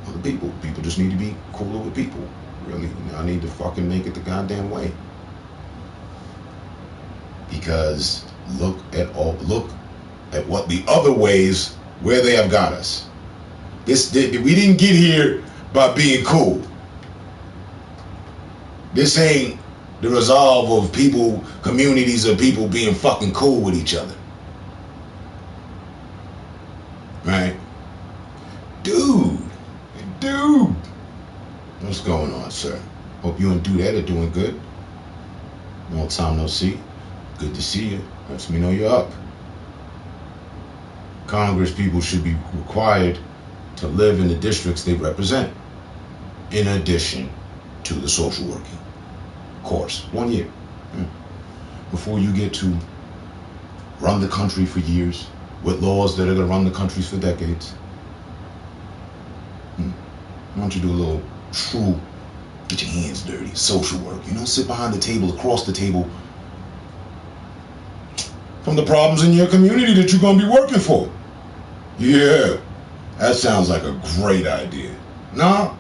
other people. People just need to be cooler with people. Really, I need to fucking make it the goddamn way. Because look at what the other ways where they have got us. We didn't get here by being cool. This ain't the resolve of people, communities of people being fucking cool with each other. Right? Dude. What's going on, sir? Hope you and Dudette are doing good. Long time no see. Good to see you. Lets me know you're up. Congress people should be required to live in the districts they represent, in addition to the social working course. 1 year. Before you get to run the country for years with laws that are going to run the countries for decades. Why don't you do a little true, get your hands dirty, social work. Sit behind the table, across the table, from the problems in your community that you're going to be working for. Yeah, that sounds like a great idea. No?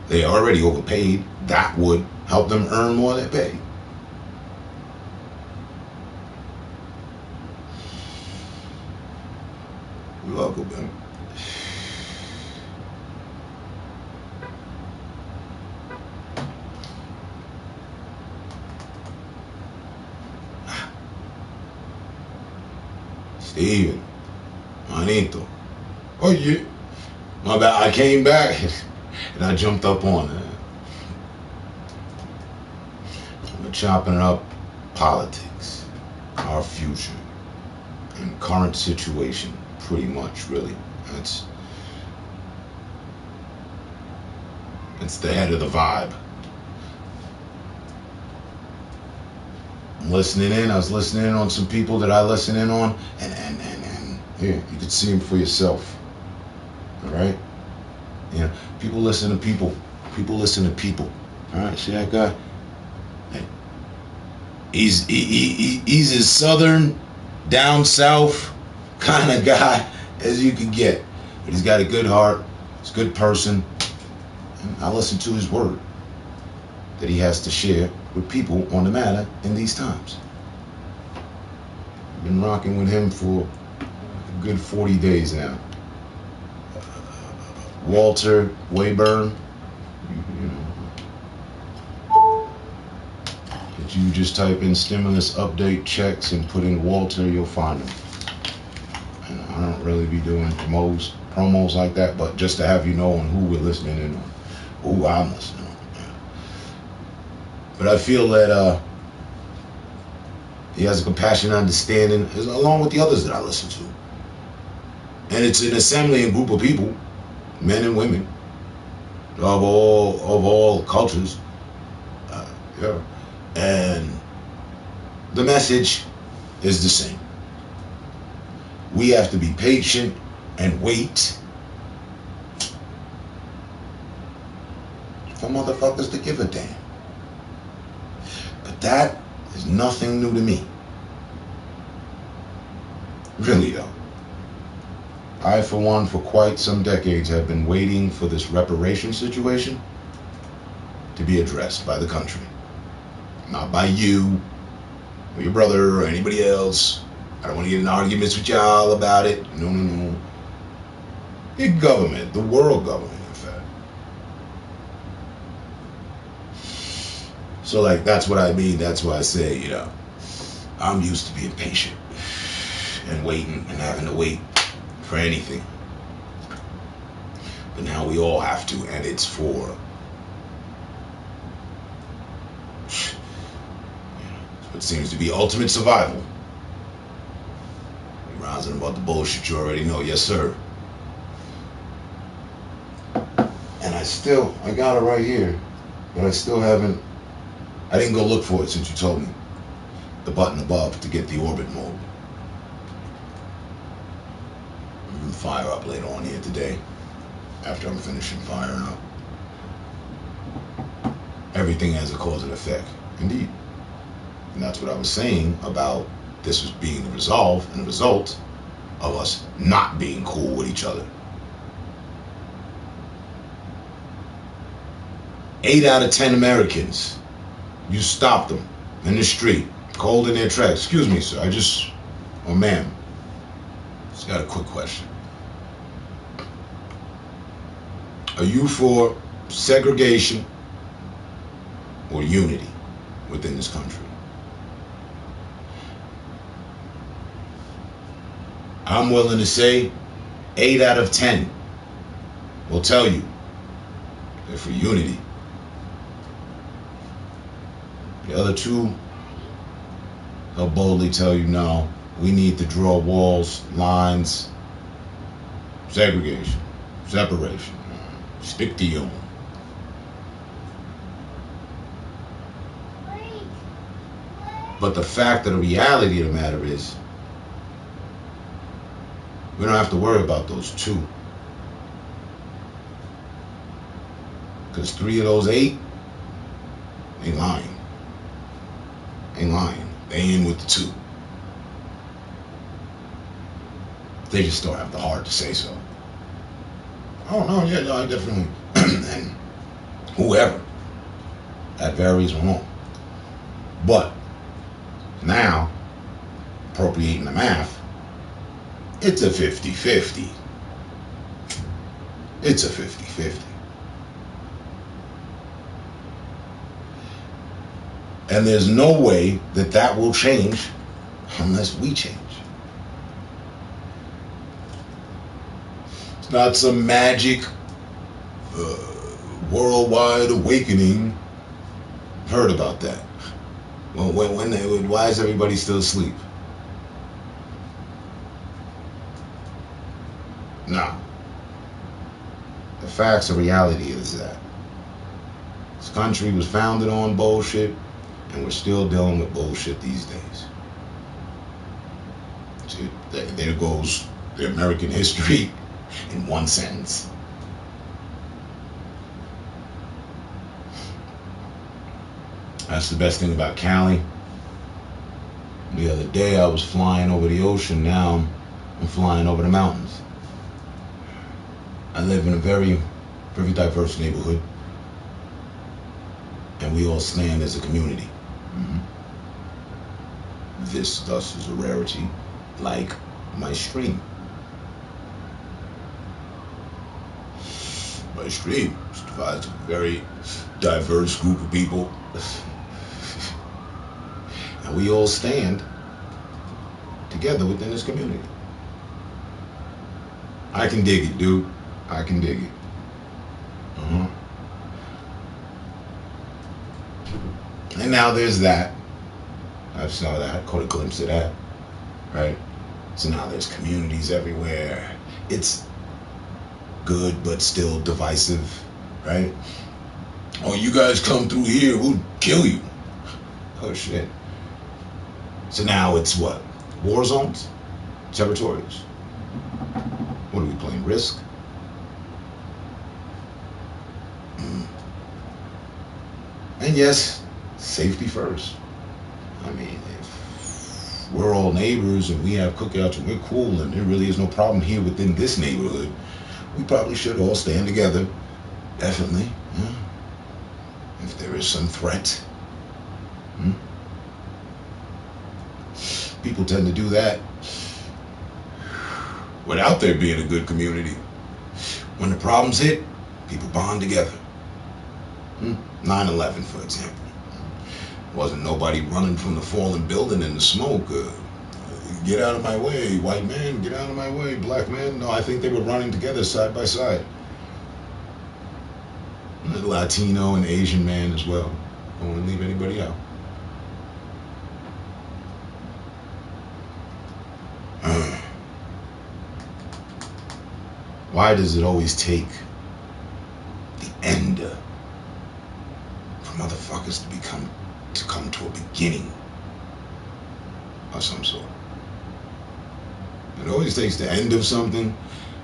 They already overpaid. That would help them earn more than they pay. You're welcome, man. Steven, manito. Oh yeah. My bad. I came back and I jumped up on it. We're chopping up politics, our future, and current situation. Pretty much, really. It's the head of the vibe. I'm listening in. I was listening in on some people that I listen in on, and here, you can see them for yourself. All right? People listen to people. People listen to people. All right, see that guy? Hey. He's as southern, down south kind of guy as you could get. But he's got a good heart. He's a good person. And I listen to his word that he has to share with people on the matter in these times. I've been rocking with him for a good 40 days now. Walter Wayburn, if you just type in stimulus update checks and put in Walter, you'll find him. I don't really be doing promos like that, but just to have you know on who we're listening and who I'm listening on. But I feel that he has a compassionate understanding, along with the others that I listen to. And it's an assembly and group of people, men and women, of all cultures. Yeah. And the message is the same. We have to be patient and wait for motherfuckers to give a damn. But that is nothing new to me. Really though. I, for one, for quite some decades have been waiting for this reparation situation to be addressed by the country. Not by you, or your brother, or anybody else. I don't want to get in arguments with y'all about it. No. The government, the world government, in fact. So, like, that's what I mean. That's why I say, you know, I'm used to being patient and waiting and having to wait for anything. But now we all have to, and it's for what seems to be ultimate survival. You're rising about the bullshit you already know. Yes, sir. And I got it right here, but I didn't go look for it since you told me. The button above to get the orbit mode. I'm gonna fire up later on here today, after I'm finishing firing up. Everything has a cause and effect. Indeed. And that's what I was saying about this was being the result of us not being cool with each other. 8 out of 10 Americans, you stop them in the street, cold in their tracks. Excuse me, sir, or ma'am, just got a quick question. Are you for segregation or unity within this country? I'm willing to say 8 out of 10 will tell you they're for unity. The other 2, they'll boldly tell you, no, we need to draw walls, lines, segregation, separation. Stick to your own. But the fact of the reality of the matter is, we don't have to worry about those 2. Because 3 of those 8 ain't lying. They in with the 2. They just don't have the heart to say so. Oh no, yeah, no, I definitely. And whoever. That varies on all. But now, appropriating the math, it's a 50-50. It's a 50-50. And there's no way that will change unless we change. It's not some magic worldwide awakening. I've heard about that. Well, why is everybody still asleep? No. The facts of reality is that this country was founded on bullshit, and we're still dealing with bullshit these days. See, there goes the American history in one sentence. That's the best thing about Cali. The other day I was flying over the ocean, now I'm flying over the mountains. I live in a very, very diverse neighborhood, and we all stand as a community. This thus is a rarity, like my stream. My stream is divided into a very diverse group of people, and we all stand together within this community. I can dig it, dude. I can dig it. And now there's that. I saw that, caught a glimpse of that, right? So now there's communities everywhere. It's good, but still divisive, right? Oh, you guys come through here, we'll kill you. Oh, shit. So now it's what? War zones? Territories? What are we playing? Risk? And yes, safety first. I mean, if we're all neighbors and we have cookouts and we're cool and there really is no problem here within this neighborhood, we probably should all stand together. Definitely. Yeah. If there is some threat. People tend to do that without there being a good community. When the problems hit, people bond together. 9/11, for example. Wasn't nobody running from the fallen building in the smoke. Get out of my way, white man, get out of my way, black man. No, I think they were running together side by side. The Latino and Asian man as well. Don't want to leave anybody out. Why does it always take the end for motherfuckers to come to a beginning of some sort? It always takes the end of something.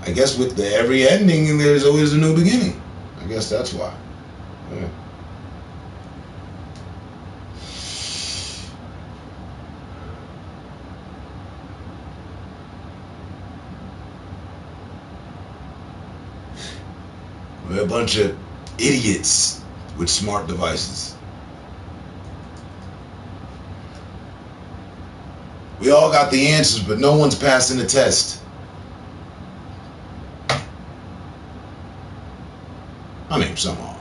I guess with every ending, there's always a new beginning. I guess that's why. Yeah. We're a bunch of idiots with smart devices. We all got the answers, but no one's passing the test. I mean, some are.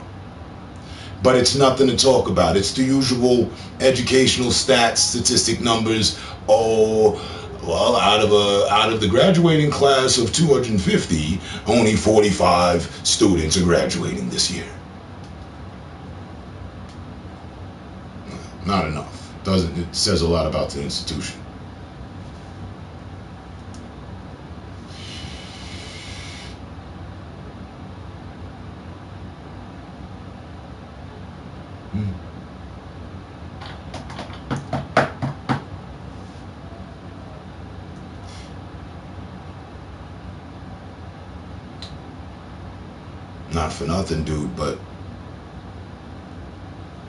But it's nothing to talk about. It's the usual educational stats, statistic numbers. Oh, well, out of the graduating class of 250, only 45 students are graduating this year. Not enough. It says a lot about the institution. Not for nothing, dude, but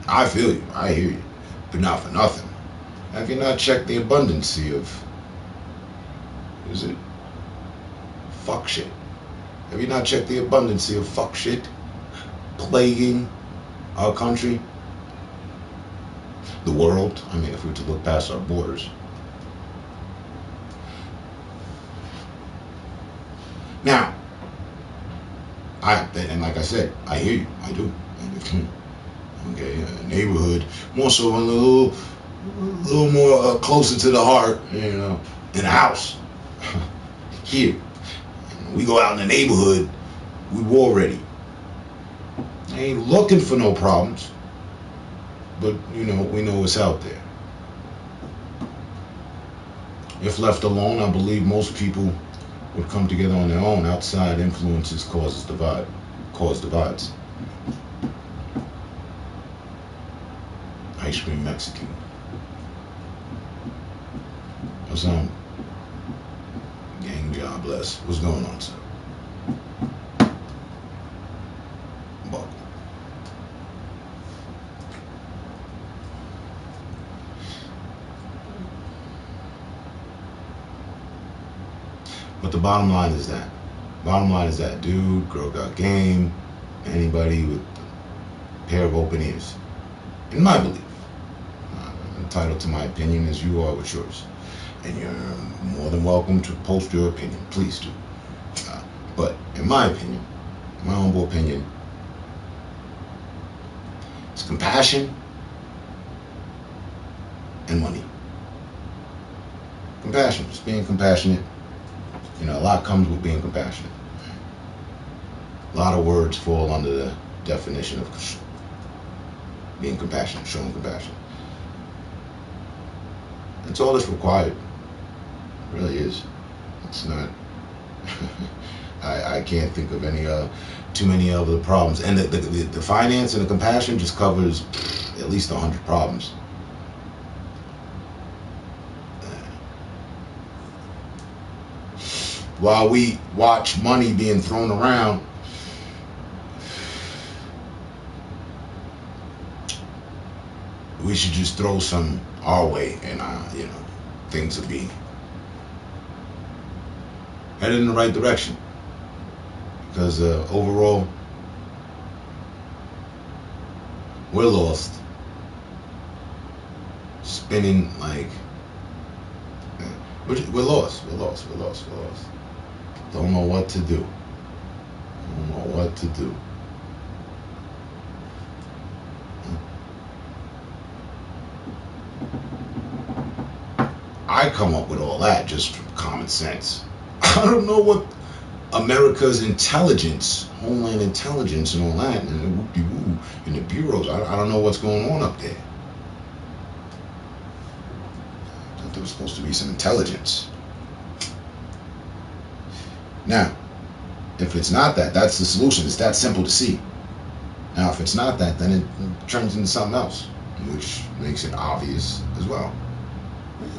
I feel you. I hear you. But not for nothing. Have you not checked the abundancy of, is it fuck shit? Have you not checked the abundancy of fuck shit plaguing our country? The world? I mean, if we were to look past our borders. Now, and like I said, I hear you. I do. Okay, neighborhood, more so a little more closer to the heart, you know, in a house. Here, we go out in the neighborhood, we war ready. I ain't looking for no problems, but you know, we know what's out there. If left alone, I believe most people would come together on their own. Outside influences cause divides. Ice cream Mexican. What's on? Gang job bless. What's going on, sir? Buckle. But the bottom line is that dude, girl got game, anybody with a pair of open ears. In my belief, I'm entitled to my opinion as you are with yours. And you're more than welcome to post your opinion. Please do. But in my opinion, my humble opinion, it's compassion and money. Compassion, just being compassionate. You know, a lot comes with being compassionate. A lot of words fall under the definition of being compassionate, showing compassion. That's all that's required. It really is. It's not. I can't think of any too many other problems. And the finance and the compassion just covers at least 100 problems. While we watch money being thrown around, we should just throw some our way, and you know, things will be headed in the right direction. Because overall, we're lost, spinning like we're lost. Don't know what to do. I come up with all that just from common sense. I don't know what America's intelligence, Homeland Intelligence and all that, and the whoop-de-woo, and the bureaus, I don't know what's going on up there. I thought there was supposed to be some intelligence. Now, if it's not that, that's the solution. It's that simple to see. Now, if it's not that, then it turns into something else, which makes it obvious as well.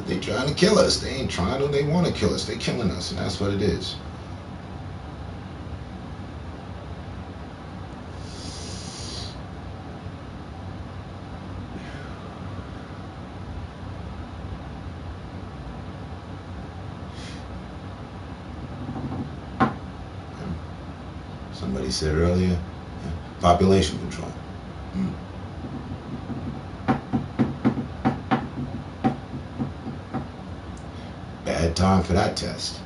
They're trying to kill us. They ain't trying to. They want to kill us. They're killing us, and that's what it is. Somebody said earlier, population control. Bad time for that test.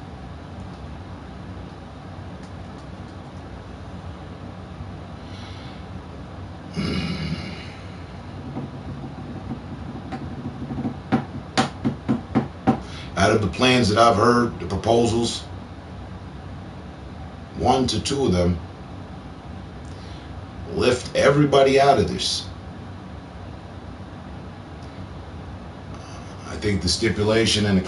Out of the plans that I've heard, the proposals, 1 to 2 of them lift everybody out of this. I think the stipulation and the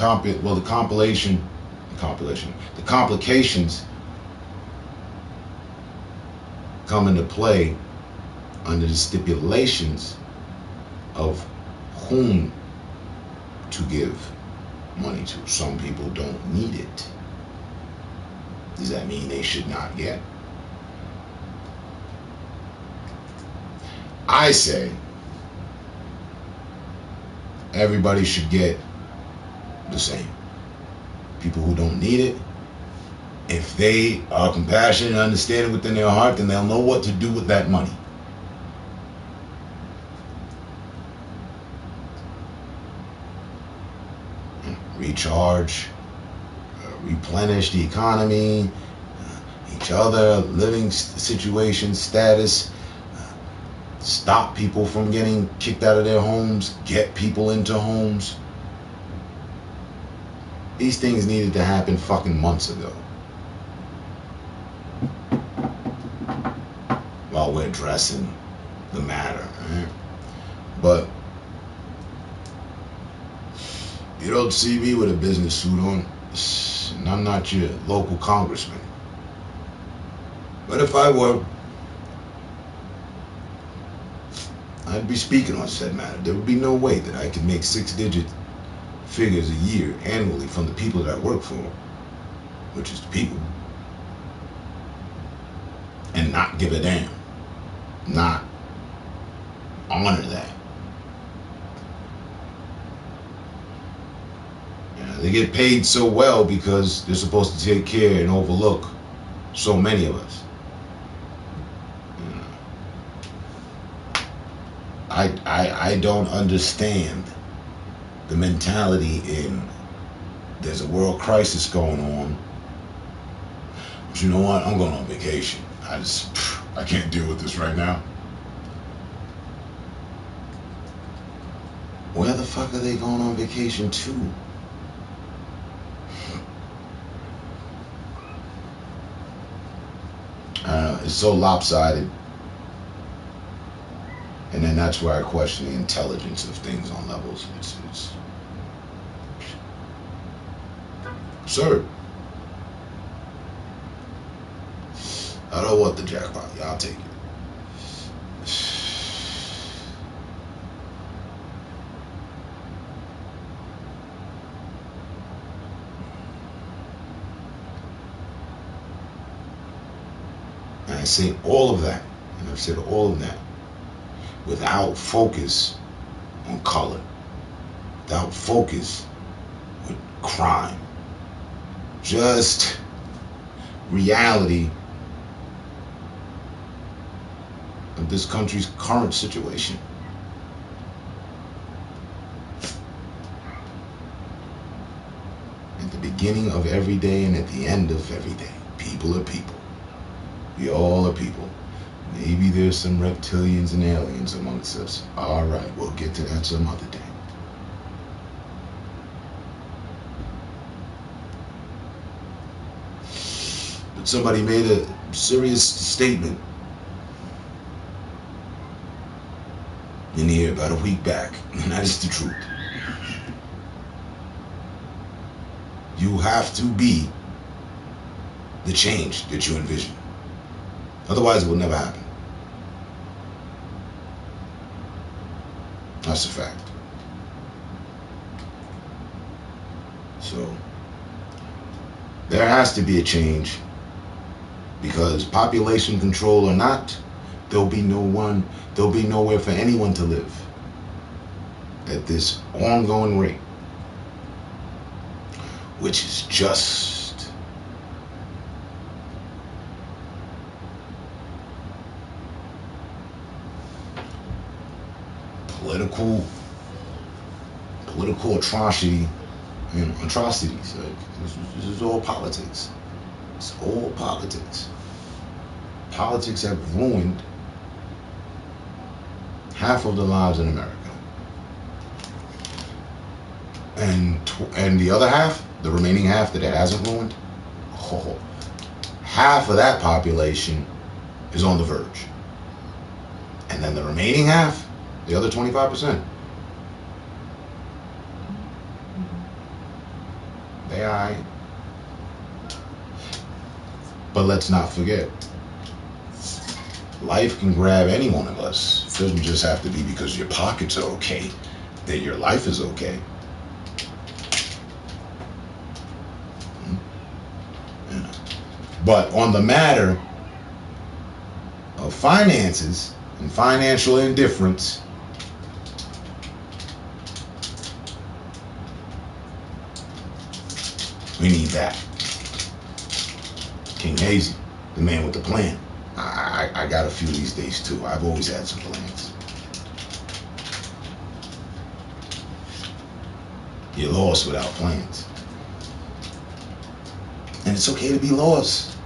complications come into play under the stipulations of whom to give money to. Some people don't need it. Does that mean they should not get? I say everybody should get the same. People who don't need it, if they are compassionate and understanding within their heart, then they'll know what to do with that money. Recharge, replenish the economy, each other, living situation, status, stop people from getting kicked out of their homes, get people into homes. These things needed to happen fucking months ago. While we're addressing the matter, right? But you don't see me with a business suit on, and I'm not your local congressman. But if I were, I'd be speaking on said matter. There would be no way that I could make 6-digit figures a year annually from the people that I work for, which is the people, and not give a damn, not honor that. They get paid so well because they're supposed to take care and overlook so many of us. I don't understand the mentality in there's a world crisis going on, but you know what? I'm going on vacation. I can't deal with this right now. Where the fuck are they going on vacation to? It's so lopsided. And then that's where I question the intelligence of things on levels. It's absurd. I don't want the jackpot. Yeah, I'll take it. And I say all of that, and I've said all of that, without focus on color, without focus with crime, just reality of this country's current situation. At the beginning of every day and at the end of every day, people are people. We all are people. Maybe there's some reptilians and aliens amongst us. All right, we'll get to that some other day. But somebody made a serious statement in here about a week back, and that is the truth. You have to be the change that you envision. Otherwise, it will never happen. That's a fact. So, there has to be a change, because population control or not, there'll be nowhere for anyone to live at this ongoing rate, which is just political atrocity, atrocities. This is all politics. It's all politics. Politics have ruined half of the lives in America, and the other half, the remaining half that it hasn't ruined, half of that population is on the verge, and then the remaining half, the other 25%, they all right. But let's not forget, life can grab any one of us. It doesn't just have to be because your pockets are okay that your life is okay. But on the matter of finances and financial indifference, we need that. King Hazy, the man with the plan. I got a few these days too. I've always had some plans. You're lost without plans. And it's okay to be lost.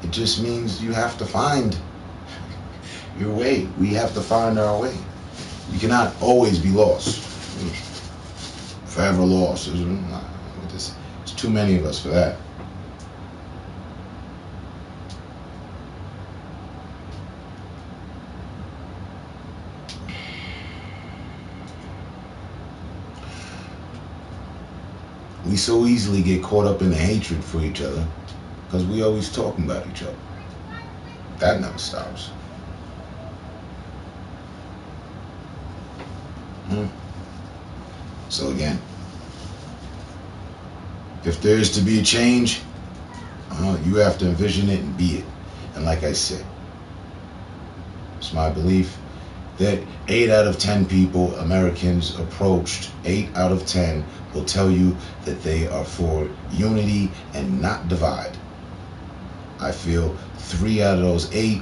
It just means you have to find your way. We have to find our way. You cannot always be lost. Forever lost. There's too many of us for that. We so easily get caught up in the hatred for each other because we always talking about each other. That never stops. So again, if there is to be a change, you have to envision it and be it. And like I said, it's my belief that 8 out of 10 people, Americans approached, 8 out of 10 will tell you that they are for unity and not divide. I feel 3 out of those 8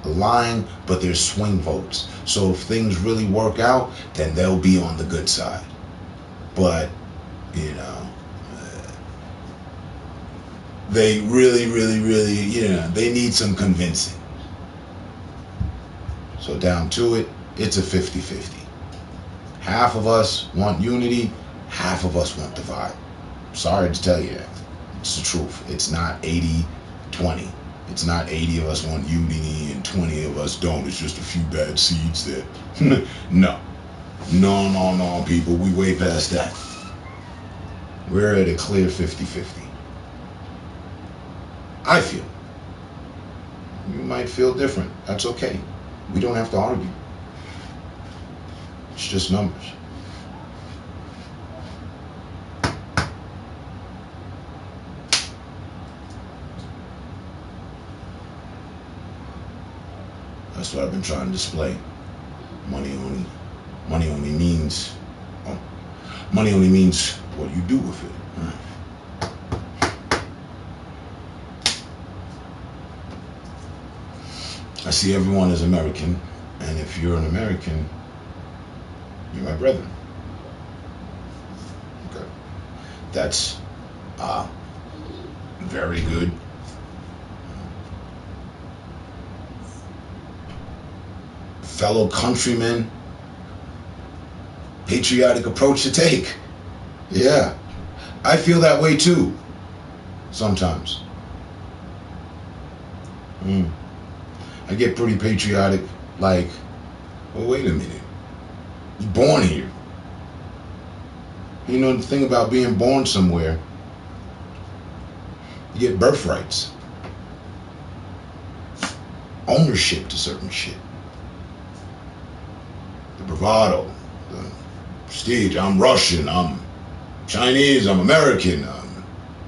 are lying, but they're swing votes. So if things really work out, then they'll be on the good side. But, they really, they need some convincing. So down to it, it's a 50-50. Half of us want unity, half of us want divide. Sorry to tell you that. It's the truth. It's not 80-20. It's not 80 of us want unity and 20 of us don't. It's just a few bad seeds there. No. No, people. We way past that. We're at a clear 50-50. I feel. You might feel different. That's okay. We don't have to argue. It's just numbers. That's what I've been trying to display. Money only means what you do with it. I see everyone as American, and if you're an American, you're my brethren. Okay. That's very good. Fellow countrymen, patriotic approach to take. Yeah, I feel that way too, sometimes. I get pretty patriotic, like, well, wait a minute. I was born here. You know, the thing about being born somewhere, you get birthrights, ownership to certain shit. The bravado, the prestige. I'm Russian, I'm Chinese, I'm American,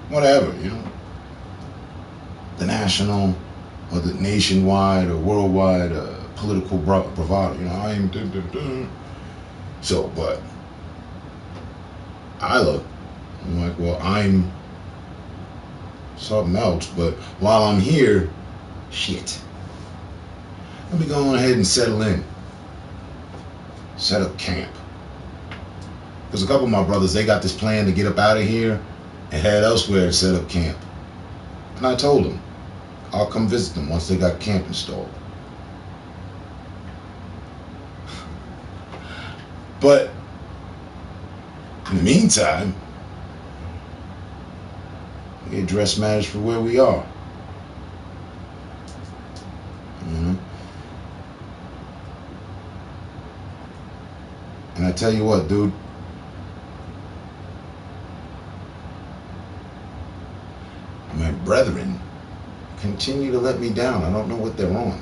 whatever, you know. The national or the nationwide or worldwide political bravado, you know, I am So, but I look, I'm like, well, I'm something else, but while I'm here, shit, let me go on ahead and settle in. Set up camp. Because a couple of my brothers, they got this plan to get up out of here and head elsewhere and set up camp. And I told them, I'll come visit them once they got camp installed. But in the meantime, we address matters for where we are. You know? And I tell you what, dude, my brethren continue to let me down. I don't know what they're on.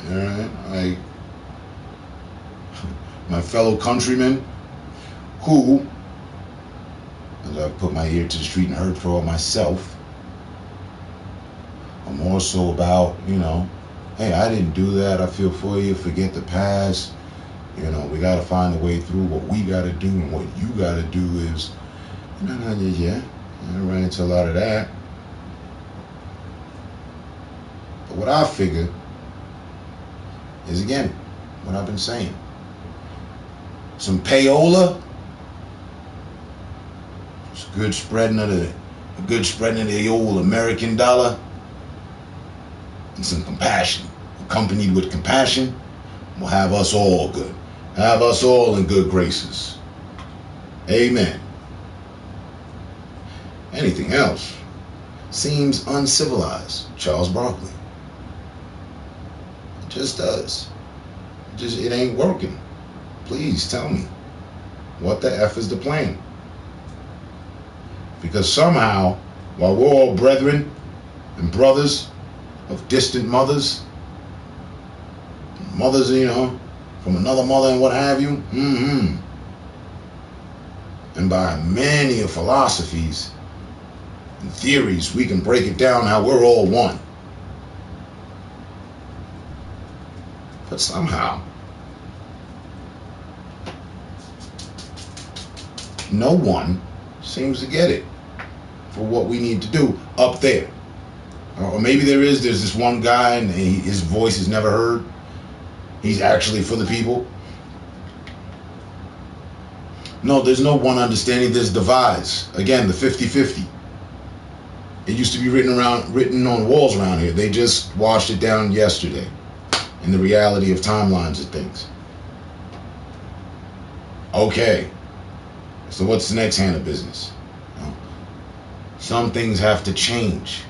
All right? My fellow countrymen who, as I put my ear to the street and heard for all myself, are more so about, you know, hey, I didn't do that. I feel for you. Forget the past. You know, we got to find a way through. What we got to do and what you got to do is, yeah, I ran into a lot of that. But what I figure is, again, what I've been saying. Some payola, it's a good spreading of the old American dollar, and some compassion. Accompanied with compassion, will have us all good. Have us all in good graces. Amen. Anything else seems uncivilized. Charles Barkley. It just does. It ain't working. Please tell me, what the F is the plan? Because somehow, while we're all brethren and brothers of distant mothers, you know, from another mother and what have you, and by many of philosophies and theories, we can break it down how we're all one. But somehow, no one seems to get it for what we need to do up there. Or maybe there's this one guy and his voice is never heard. He's actually for the people. No, there's no one understanding. There's divides. Again, the 50-50. It used to be written on walls around here. They just washed it down yesterday in the reality of timelines of things. Okay. So what's the next hand of business? Some things have to change.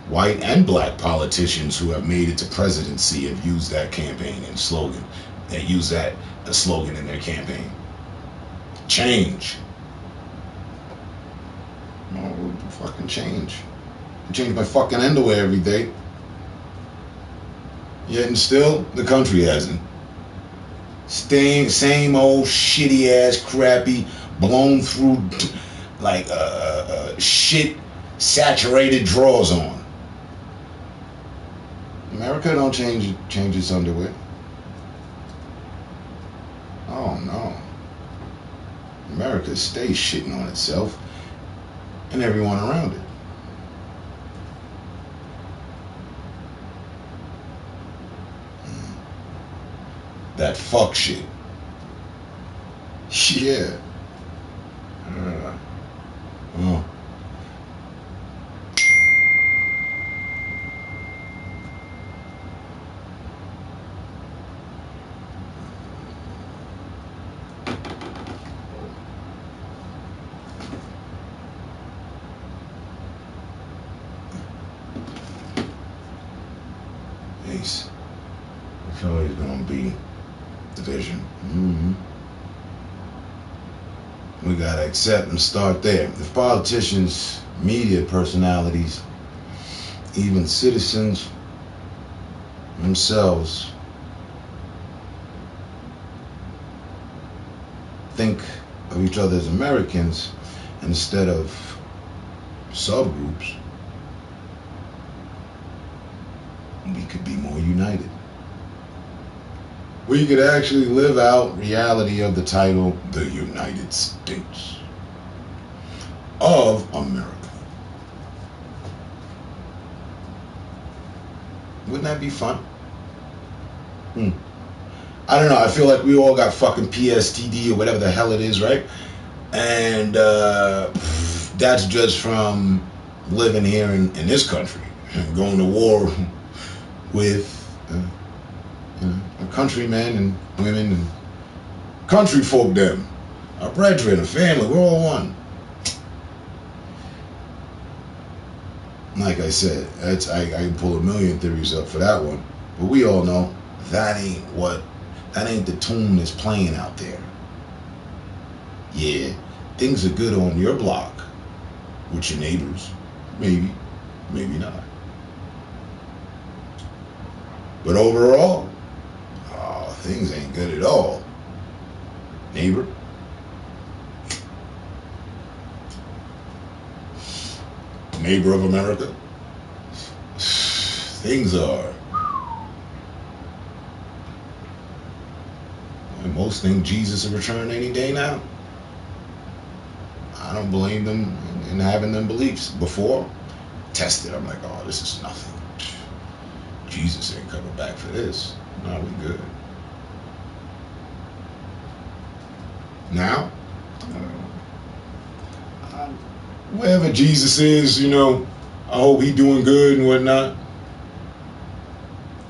White and black politicians who have made it to presidency have used that campaign and slogan. They use that as slogan in their campaign. Change. Oh, fucking change. I change my fucking underwear every day. Yet and still, the country hasn't. Same old shitty ass, crappy, blown through, like shit saturated drawers on. America don't change its underwear. Oh no. America stays shitting on itself and everyone around it. That fuck shit. Yeah. Oh. Peace. It's always gonna be division. We gotta accept and start there. If politicians, media personalities, even citizens themselves think of each other as Americans instead of subgroups, we could be more united. We could actually live out reality of the title, the United States of America. Wouldn't that be fun? I don't know. I feel like we all got fucking PSTD or whatever the hell it is, right? And that's just from living here in this country and going to war with countrymen and women and country folk them, our brethren, a family, we're all one. Like I said, I can pull a million theories up for that one, but we all know that ain't the tune that's playing out there. Yeah, things are good on your block with your neighbors, maybe not. But overall, things ain't good at all. Neighbor. Neighbor of America. Things are. Most think Jesus will return any day now. I don't blame them in having them beliefs. Before, tested, I'm like, oh, this is nothing. Jesus ain't coming back for this. No, we good. Now, wherever Jesus is, I hope he doing good and whatnot.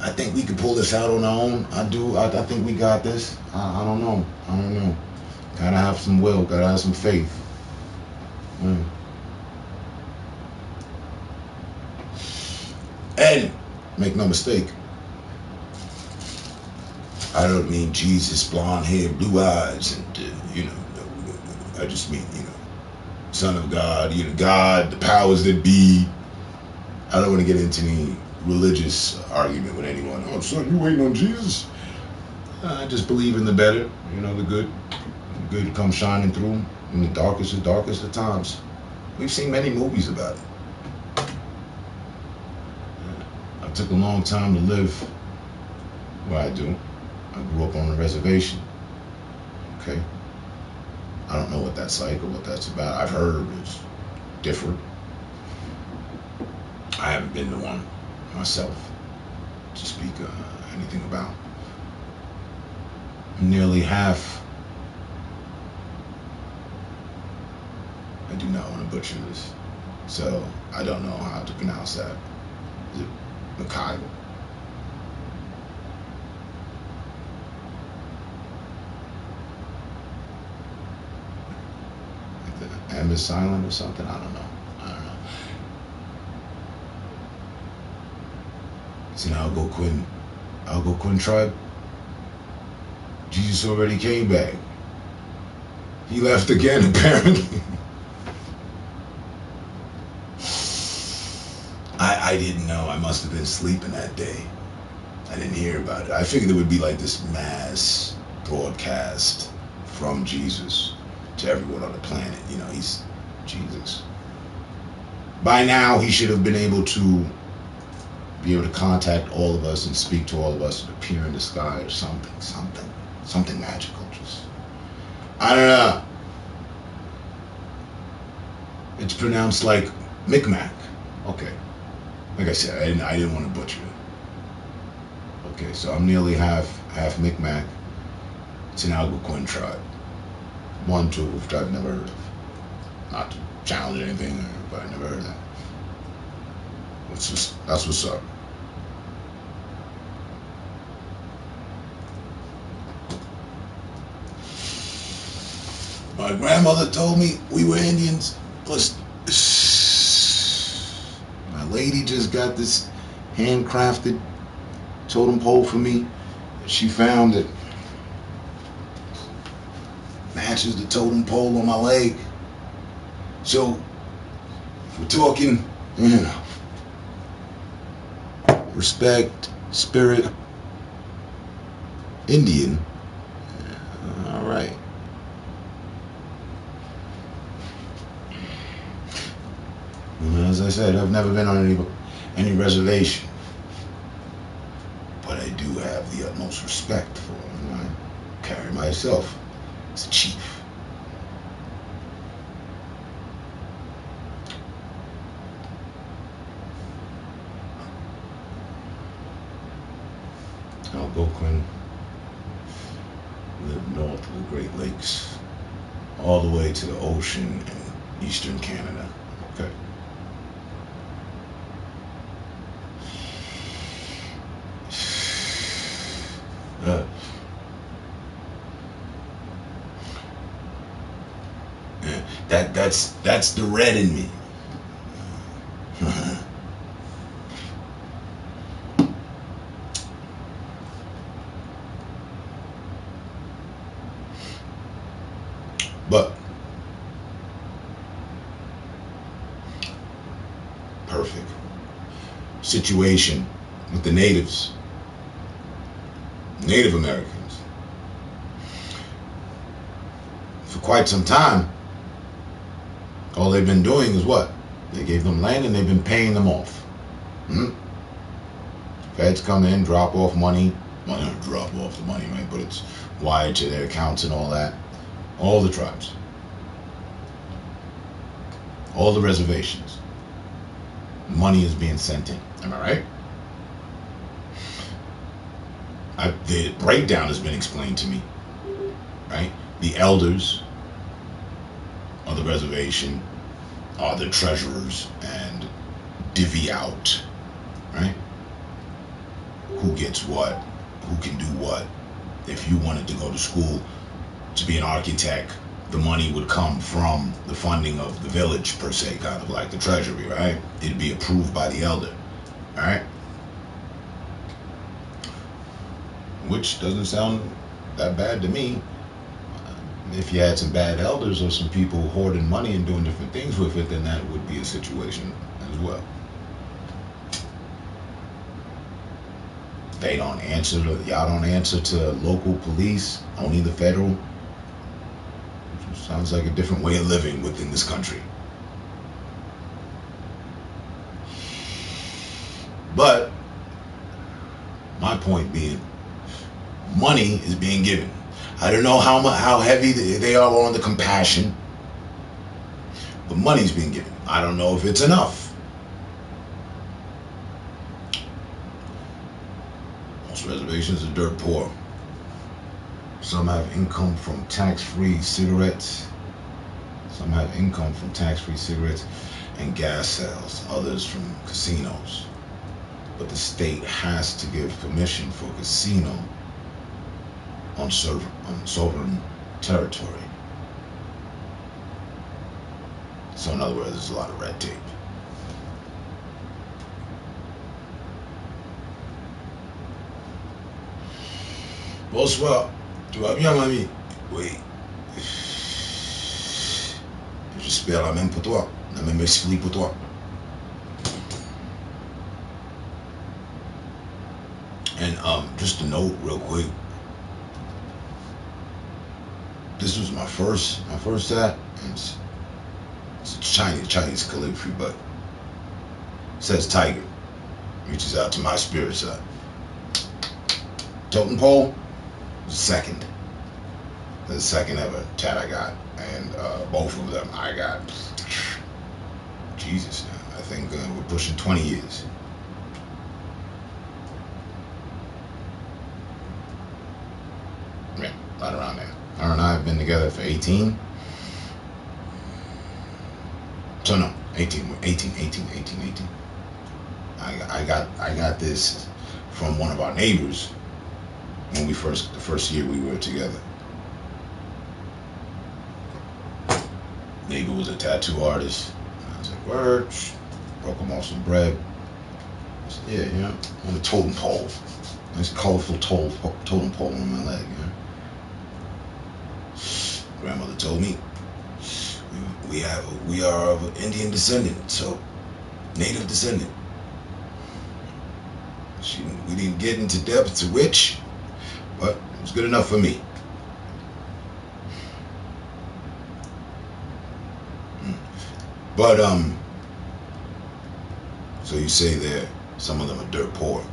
I think we can pull this out on our own. I do. I think we got this. I don't know. Gotta have some will. Gotta have some faith. And make no mistake, I don't mean Jesus, blonde hair, blue eyes, and I just mean Son of God, God, the powers that be. I don't want to get into any religious argument with anyone. Oh, son, you waiting on Jesus? I just believe in the better, the good. The good comes shining through in the darkest of times. We've seen many movies about it. I took a long time to live where I do. I grew up on a reservation. Okay? I don't know what that's like or what that's about. I've heard it's different. I haven't been to one myself to speak anything about. Nearly half, I do not want to butcher this, so I don't know how to pronounce that. Is it Makai? M is silent or something. I don't know. See, now I'll go Quinn tribe. Jesus already came back. He left again, apparently. I didn't know. I must have been sleeping that day. I didn't hear about it. I figured it would be like this mass broadcast from Jesus to everyone on the planet. You know, he's Jesus. By now, he should have been able to be able to contact all of us and speak to all of us and appear in the sky or something magical. Just, I don't know. It's pronounced like Micmac. Okay. Like I said, I didn't want to butcher it. Okay, so I'm nearly half Micmac. It's an Algonquin tribe. One too, which I've never heard of. Not to challenge anything, but I never heard of that. That's what's up. My grandmother told me we were Indians. Plus, my lady just got this handcrafted totem pole for me. She found that matches the totem pole on my leg. So, if we're talking, you know, respect, spirit, Indian, all right. As I said, I've never been on any reservation, but I do have the utmost respect for him. I carry myself as a chief. Algonquin live north of the Great Lakes, all the way to the ocean in eastern Canada. Okay. That's the red in me. But perfect situation with the natives, Native Americans. For quite some time, all they've been doing is what? They gave them land and they've been paying them off. Feds come in, drop off money. Well, not drop off the money, right? But it's wired to their accounts and all that. All the tribes. All the reservations. Money is being sent in. Am I right? The breakdown has been explained to me. Right? The elders of the reservation are the treasurers and divvy out, right? Who gets what, who can do what. If you wanted to go to school to be an architect, the money would come from the funding of the village, per se, kind of like the treasury, right? It'd be approved by the elder, right? Which doesn't sound that bad to me. If you had some bad elders or some people hoarding money and doing different things with it, then that would be a situation as well. They don't answer y'all don't answer to local police, only the federal. Sounds like a different way of living within this country. But my point being, money is being given. I don't know how heavy they are on the compassion, but money's being given. I don't know if it's enough. Most reservations are dirt poor. Some have income from tax-free cigarettes. Some have income from tax-free cigarettes and gas sales. Others from casinos. But the state has to give permission for a casino on sovereign territory. So in other words, there's a lot of red tape. Bonsoir. Tu vas bien, mamie? Oui. J'espère la même pour toi. Le même esprit pour toi. And just a note real quick. This was my first hat. It's a Chinese calligraphy, but it says tiger. Reaches out to my spirit side. Totem pole, second. The second ever tat I got. And both of them I got, Jesus, I think we're pushing 20 years. Yeah, right around there. Her and I have been together for 18. So no, 18. I got this from one of our neighbors when the first year we were together. Neighbor was a tattoo artist. I was like, word. Broke him off some bread. I said, yeah, you know, on a totem pole. Nice colorful totem pole on my leg, you know. Grandmother told me we are of Indian descendant, so native descendant. We didn't get into depth to which, but it was good enough for me. But so you say some of them are dirt poor.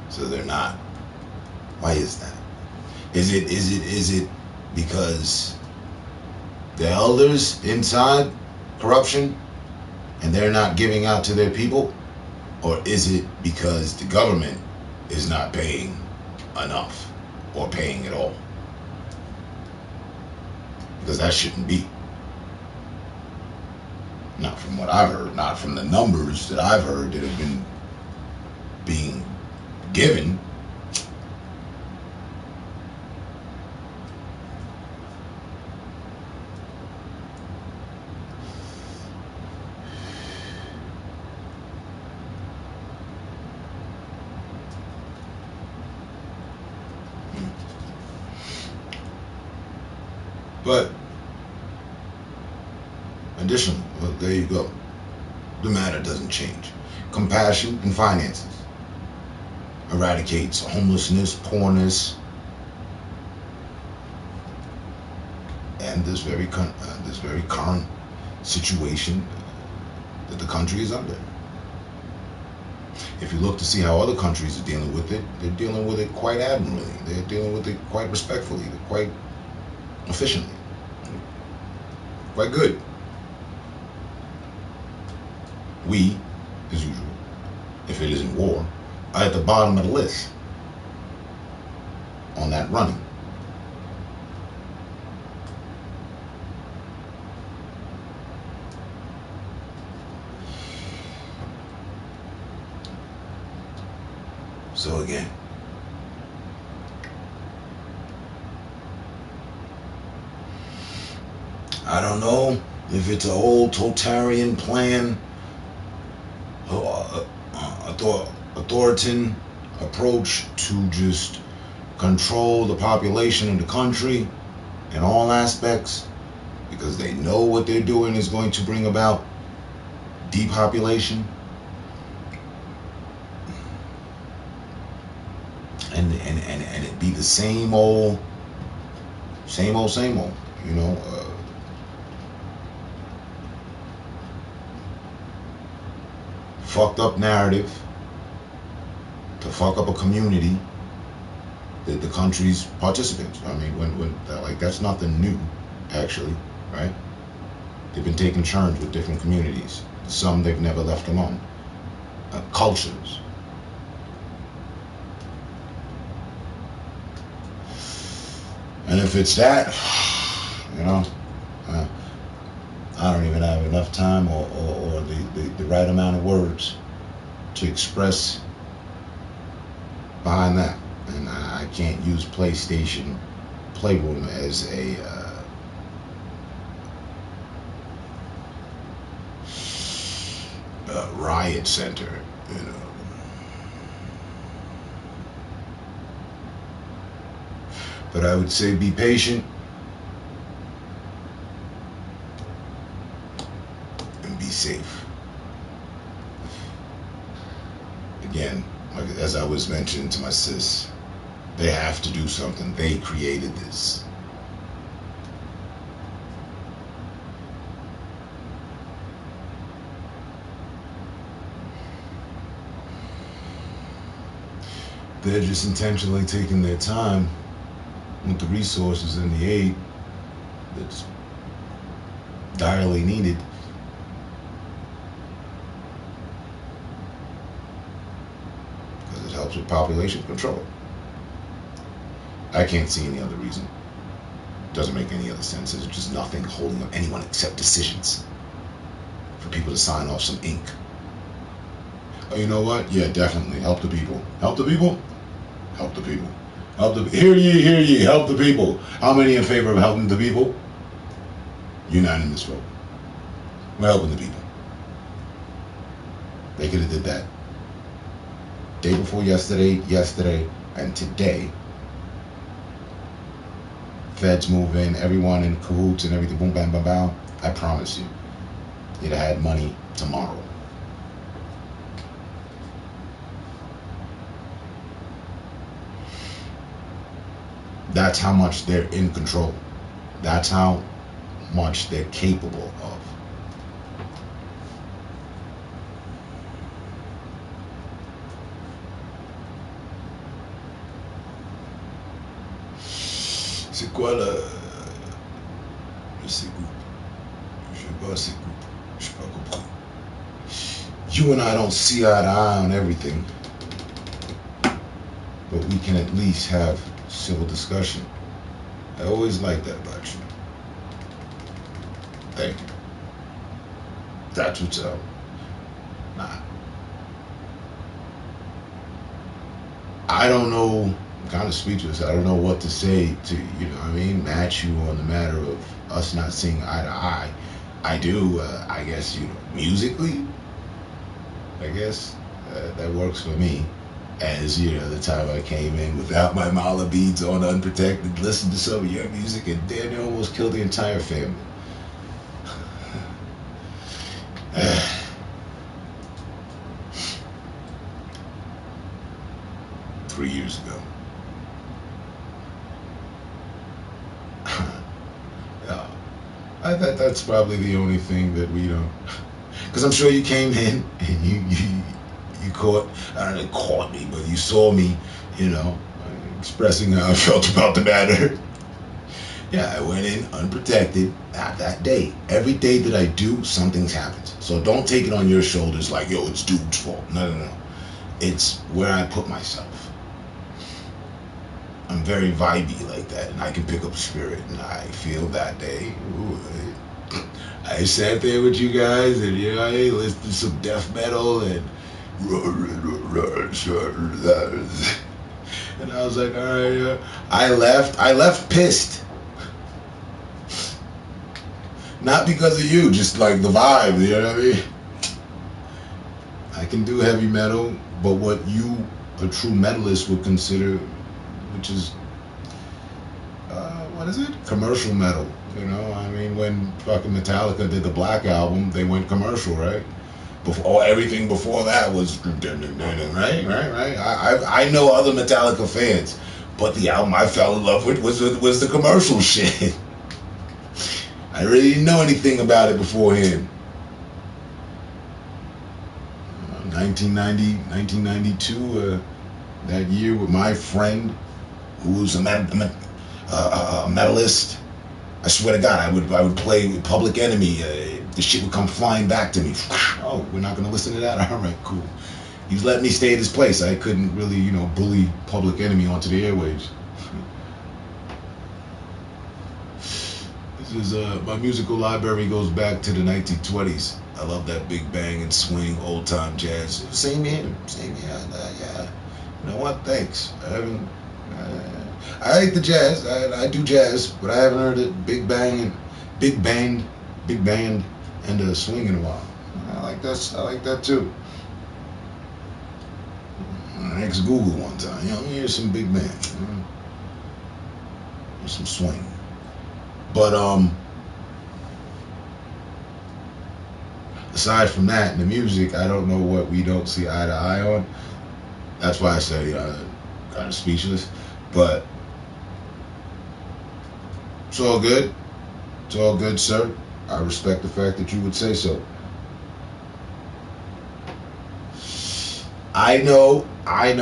So they're not. Why is that? Is it because the elders inside corruption and they're not giving out to their people? Or is it because the government is not paying enough or paying at all? Because that shouldn't be. Not from what I've heard, not from the numbers that I've heard that have been being given. But additionally, well, there you go. The matter doesn't change. Compassion and finances eradicates homelessness, poorness, and this very current situation that the country is under. If you look to see how other countries are dealing with it, they're dealing with it quite admirably. They're dealing with it quite respectfully, quite efficiently, quite good. We, as usual, if it isn't war, are at the bottom of the list on that running. So again, I don't know if it's an old totalitarian plan, authoritarian approach to just control the population of the country in all aspects, because they know what they're doing is going to bring about depopulation. And it be the same old, you know. Fucked up narrative to fuck up a community that the country's participants. I mean, when like, that's nothing new, actually, right? They've been taking turns with different communities. Some they've never left alone. Cultures. And if it's that, you know, I don't even have enough time or the right amount of words to express behind that. And I can't use Playroom as a riot center, you know. But I would say be patient and be safe. Again, like as I was mentioning to my sis, they have to do something. They created this. They're just intentionally taking their time with the resources and the aid that's direly needed. Because it helps with population control. I can't see any other reason. Doesn't make any other sense. There's just nothing holding up anyone except decisions for people to sign off some ink. Oh, you know what? Yeah, definitely. Help the people. Help the people? Help the people. Help the hear ye, help the people. How many in favor of helping the people? Unanimous vote. We're helping the people. They could have did that day before yesterday, and today. Feds move in, everyone in cahoots and everything, boom, bam, bam, bam. I promise you, you'd have had money tomorrow. That's how much they're in control. That's how much they're capable of. C'est quoi le... Je sais pas, c'est je pas compris. You and I don't see eye to eye on everything, but we can at least have civil discussion. I always like that about you. Thank you. That's what's up. Nah. I don't know, I'm kind of speechless. I don't know what to say to, you know what I mean, match you on the matter of us not seeing eye to eye. I do, I guess, you know, musically, I guess, that works for me. As, you know, the time I came in without my mala beads on, unprotected, listened to some of your music, and damn near almost killed the entire family. 3 years ago. Yeah, I bet that's probably the only thing that we don't. Because I'm sure you came in and you caught, I don't know, caught me, but you saw me, you know, expressing how I felt about the matter. Yeah, I went in unprotected that day. Every day that I do, something's happened. So don't take it on your shoulders like, yo, it's dude's fault. No. It's where I put myself. I'm very vibey like that, and I can pick up spirit, and I feel that day. Ooh, I sat there with you guys, and you know, I listened to some death metal, and I was like, all right, I left pissed. Not because of you, just like the vibe, you know what I mean? I can do heavy metal, but what you, a true metalist, would consider, which is, what is it? Commercial metal, you know? I mean, when fucking Metallica did the Black Album, they went commercial, right? Before, everything before that was, right? I know other Metallica fans, but the album I fell in love with was the commercial shit. I really didn't know anything about it beforehand. 1992, that year with my friend, who was a metalist. I swear to God, I would play with Public Enemy. The shit would come flying back to me. Oh, we're not gonna listen to that? All right, cool. He was letting me stay at his place. I couldn't really, you know, bully Public Enemy onto the airwaves. This is my musical library goes back to the 1920s. I love that big bang and swing, old time jazz. Same here. Yeah. You know what? Thanks. I like the jazz. I do jazz, but I haven't heard it big band and swing in a while. I like that too. I asked Google one time, here's some big man. Here's some swing. But aside from that, the music, I don't know what we don't see eye to eye on. That's why I say kind of speechless. But it's all good. It's all good, sir. I respect the fact that you would say so. I know, I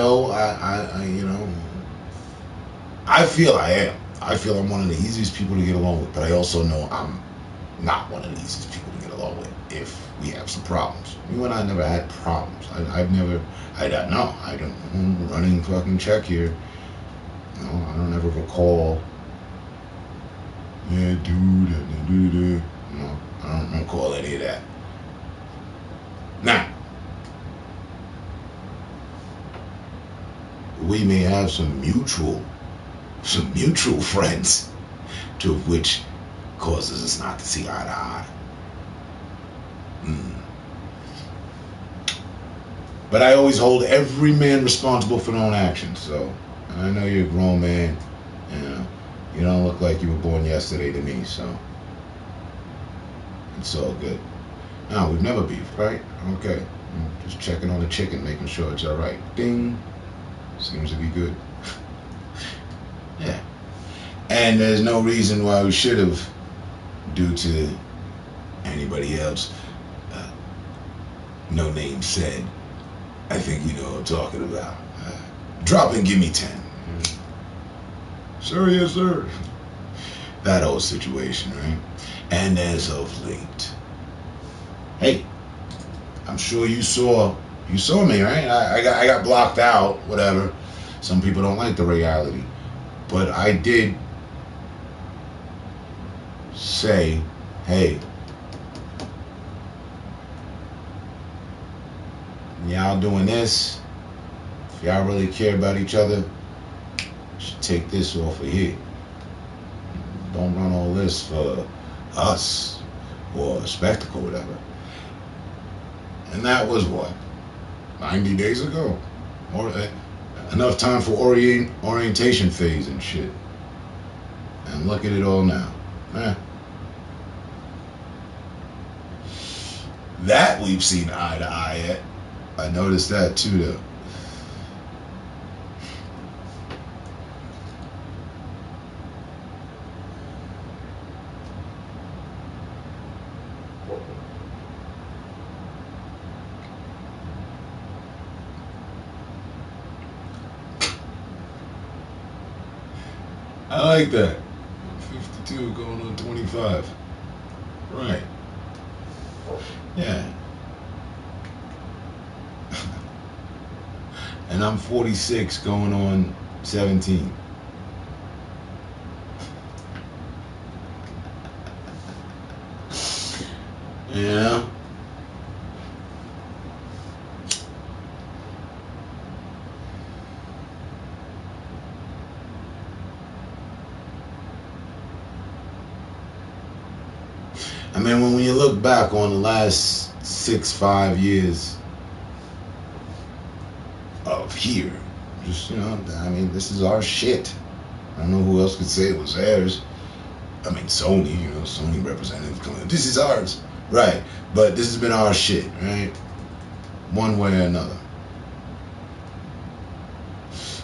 feel I am. I feel I'm one of the easiest people to get along with, but I also know I'm not one of the easiest people to get along with if we have some problems. You and I never had problems. I don't running fucking check here. I don't ever recall. Yeah, dude. No, I don't recall any of that. Now, we may have some mutual friends, to which causes us not to see eye to eye. But I always hold every man responsible for their own actions. So I know you're a grown man. You don't look like you were born yesterday to me. So it's all good. No, we've never beefed, right? Okay. Just checking on the chicken, making sure it's all right. Ding. Seems to be good. Yeah. And there's no reason why we should have, due to anybody else. No name said. I think you know what I'm talking about. Drop and give me 10. Sir, yes, sir. That whole situation, right? And as of late, hey, I'm sure you saw me, right? I got blocked out, whatever. Some people don't like the reality, but I did say, hey, y'all doing this, if y'all really care about each other, you should take this off of here. Don't run all this for us or a spectacle, whatever. And that was what, 90 days ago, or enough time for orientation phase and shit. And look at it all now. That we've seen eye to eye at. I noticed that too, though. I like that. 52 going on 25. Right. Yeah. And I'm 46 going on 17. Yeah. I mean, when you look back on the last 5 years of here, just, I mean, this is our shit. I don't know who else could say it was theirs. I mean, Sony, Sony representatives coming, this is ours. Right. But this has been our shit, right? One way or another.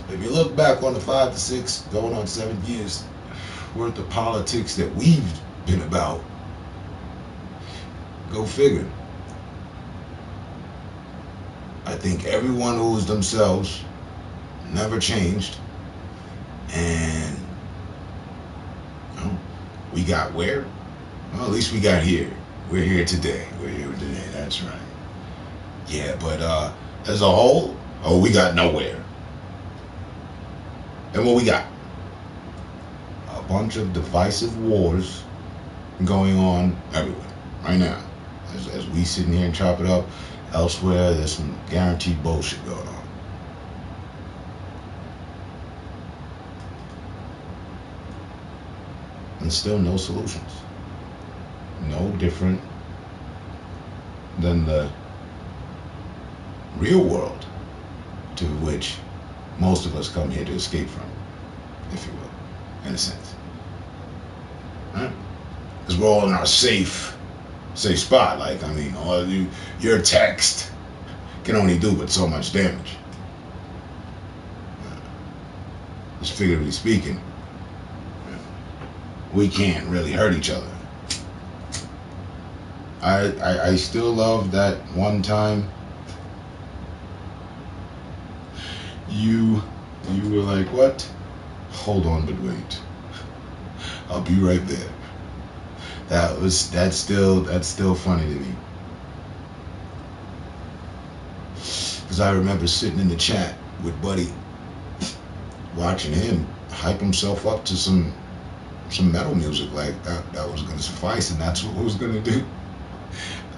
If you look back on the 5 to 6, going on 7 years worth of politics that we've been about, go figure. I think everyone who is themselves, never changed, and we got where? Well, at least we got here. We're here today. That's right. Yeah, but as a whole, we got nowhere. And what we got? A bunch of divisive wars going on everywhere right now. As we sitting here and chop it up, elsewhere there's some guaranteed bullshit going on. And still no solutions. No different than the real world to which most of us come here to escape from, if you will, in a sense. Right? Because we're all in our safe spot. Like, I mean, your text can only do but so much damage. Just figuratively speaking, we can't really hurt each other. I still love that one time you were like, what? Hold on, but wait. I'll be right there. That's still funny to me. Because I remember sitting in the chat with Buddy, watching him hype himself up to some metal music like that was gonna suffice, and that's what we was gonna do.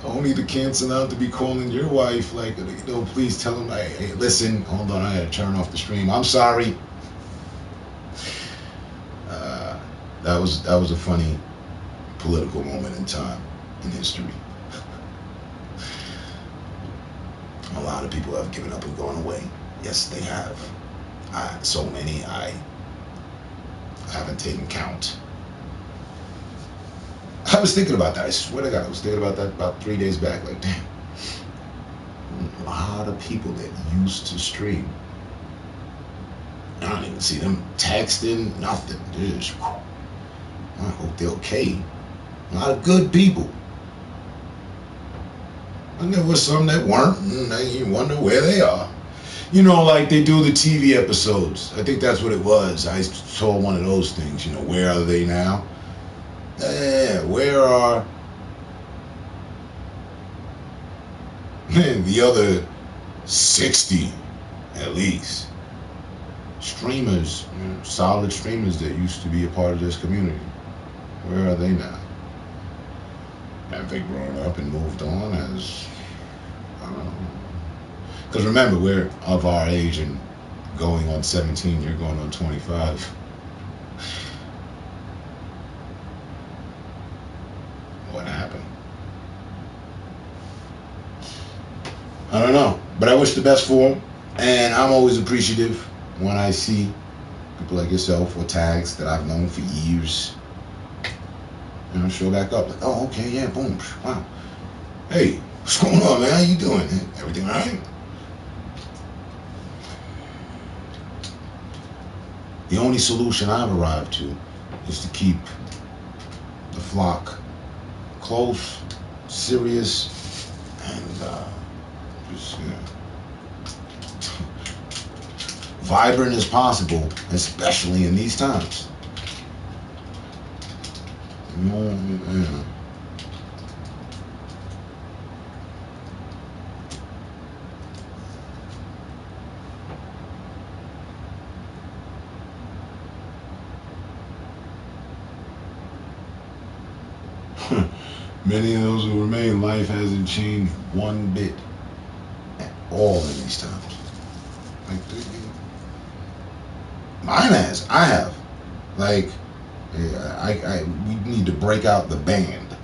Only to cancel out to be calling your wife, like, you know, please tell him, hey, listen, hold on, I had to turn off the stream. I'm sorry. That was a funny political moment in time in history. A lot of people have given up and gone away. Yes, they have. So many I haven't taken count. I was thinking about that. I swear to God, I was thinking about that about 3 days back. Like, damn, a lot of people that used to stream, I don't even see them texting, nothing. Just, I hope they're okay. A lot of good people. And there were some that weren't, and you wonder where they are. You know, like they do the TV episodes. I think that's what it was. I saw one of those things, you know, where are they now? Where are the other 60, at least, streamers, solid streamers that used to be a part of this community? Where are they now? Have they grown up and moved on as, I don't know. Because remember, we're of our age and going on 17, you're going on 25. What happened? I don't know, but I wish the best for them, and I'm always appreciative when I see people like yourself or tags that I've known for years, you know, show back up. Like, oh, okay, yeah, boom, wow. Hey, what's going on, man? How you doing? Everything all right? The only solution I've arrived to is to keep the flock close, serious, and just, you know, vibrant as possible, especially in these times. You know. Many of those who remain, life hasn't changed one bit at all in these times. Like, mine has. I have. Like, we need to break out the band.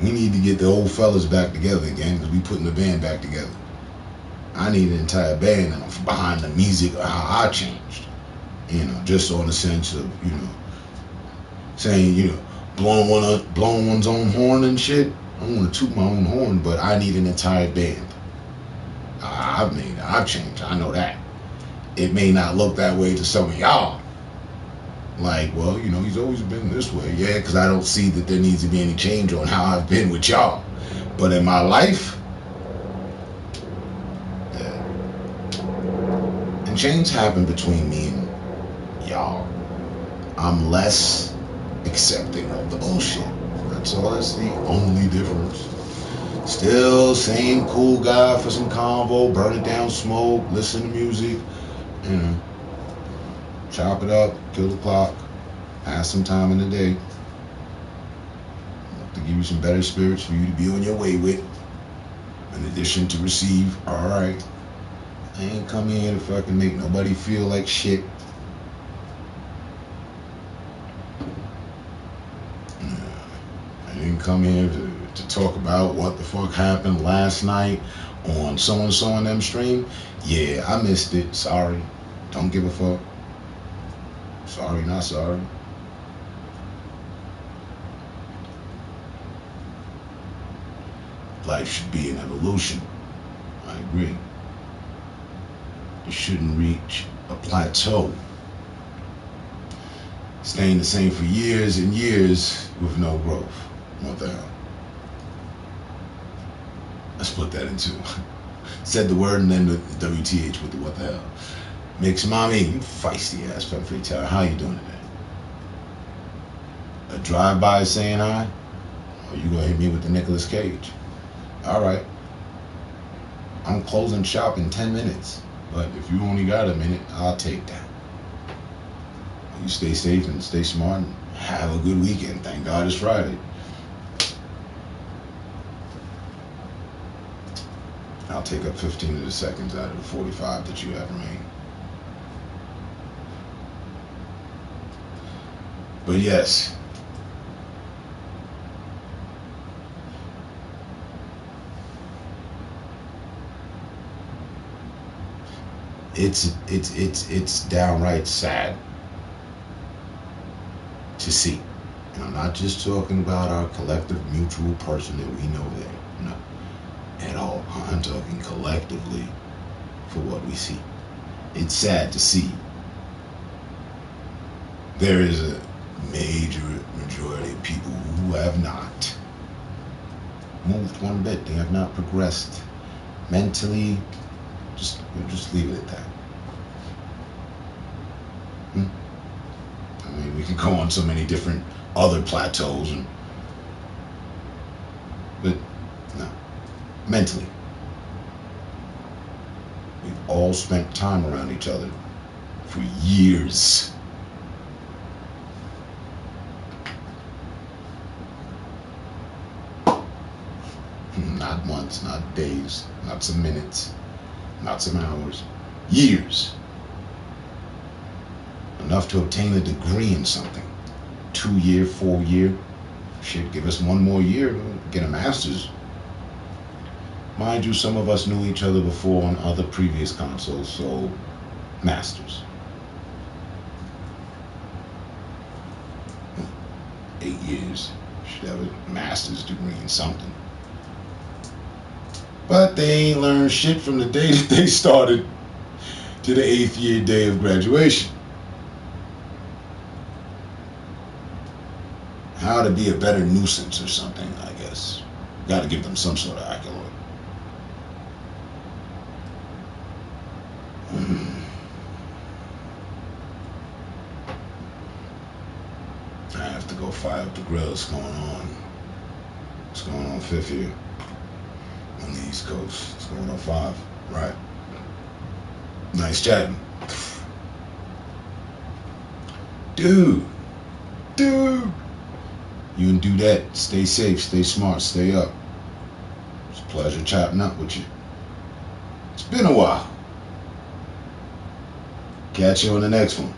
We need to get the old fellas back together again, because we putting the band back together. I need an entire band behind the music of how I changed. You know, just on the sense of, you know, saying, you know, blowing one's own horn and shit. I don't want to toot my own horn, but I need an entire band. I've changed. I know that. It may not look that way to some of y'all. Like, well, you know, he's always been this way. Yeah, because I don't see that there needs to be any change on how I've been with y'all. But in my life, and change happened between me and y'all. I'm less accepting of the bullshit. That's all. That's the only difference. Still same cool guy for some convo, burn it down, smoke, listen to music, you know, chop it up, kill the clock, pass some time in the day to give you some better spirits for you to be on your way with, in addition to receive. All right, I ain't come here to fucking make nobody feel like shit. I didn't come here to to talk about what the fuck happened last night on so-and-so on them stream. Yeah, I missed it. Sorry. Don't give a fuck. Sorry, not sorry. Life should be an evolution. I agree. You shouldn't reach a plateau, staying the same for years and years with no growth. What the hell? I split that in two. Said the word and then the WTH with the what the hell. Mix mommy, you feisty ass femme fatale. How you doing today? A drive-by saying hi? Or you gonna hit me with the Nicolas Cage? Alright. I'm closing shop in 10 minutes. But if you only got a minute, I'll take that. You stay safe and stay smart and have a good weekend. Thank God it's Friday. I'll take up 15 of the seconds out of the 45 that you have remaining. But yes. It's downright sad to see. And I'm not just talking about our collective mutual person that we know there. No. At all. I'm talking collectively for what we see. It's sad to see. There is a major majority of people who have not moved one bit. They have not progressed mentally. Just leave it at that. I mean, we could go on so many different other plateaus, but no. Mentally, we've all spent time around each other for years. Not months, not days, not some minutes, not some hours, years. Enough to obtain a degree in something. 2-year, 4-year. Shit, give us one more year, get a master's. Mind you, some of us knew each other before on other previous consoles, so masters. 8 years. Should have a master's degree in something. But they ain't learned shit from the day that they started to the 8th year day of graduation. How to be a better nuisance or something, I guess. Got to give them some sort of accolade. I have to go fire up the grill. What's going on? What's going on 5th year? On the East Coast. What's going on 5? Right. Nice chatting. Dude. You can do that. Stay safe, stay smart, stay up. It's a pleasure chatting up with you. It's been a while. Catch you on the next one.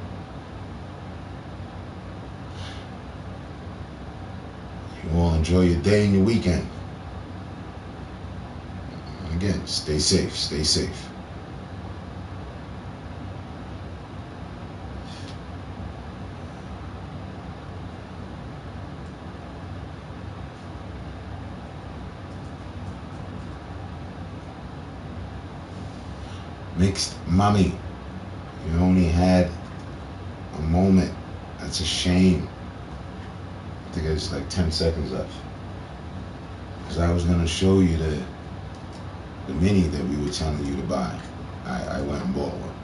You all enjoy your day and your weekend. And again, stay safe, stay safe. Mixed mommy, you only had a moment. That's a shame. I think it's like 10 seconds left. Because I was going to show you the mini that we were telling you to buy. I went and bought one.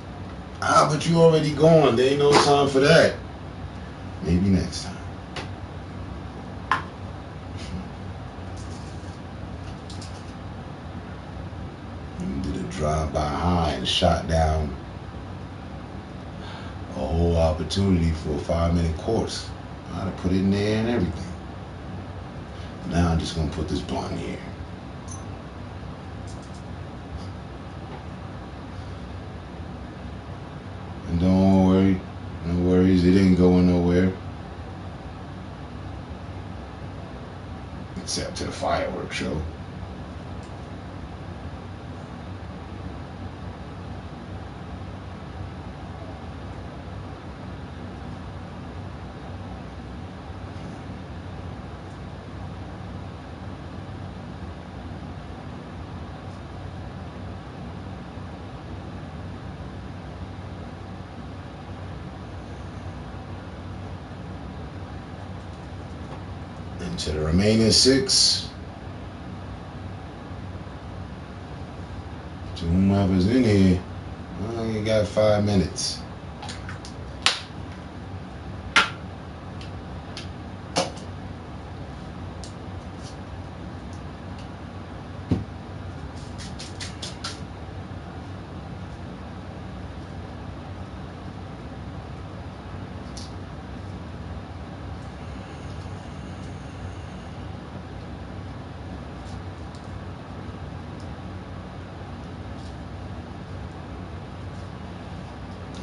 But you already gone. There ain't no time for that. Maybe next time. Drive by high and shot down a whole opportunity for a 5-minute course. I had to put it in there and everything. Now I'm just gonna put this blunt here. And don't worry, no worries, it ain't going nowhere. except to the fireworks show. To the remaining 6, to whomever's in here, I only got 5 minutes.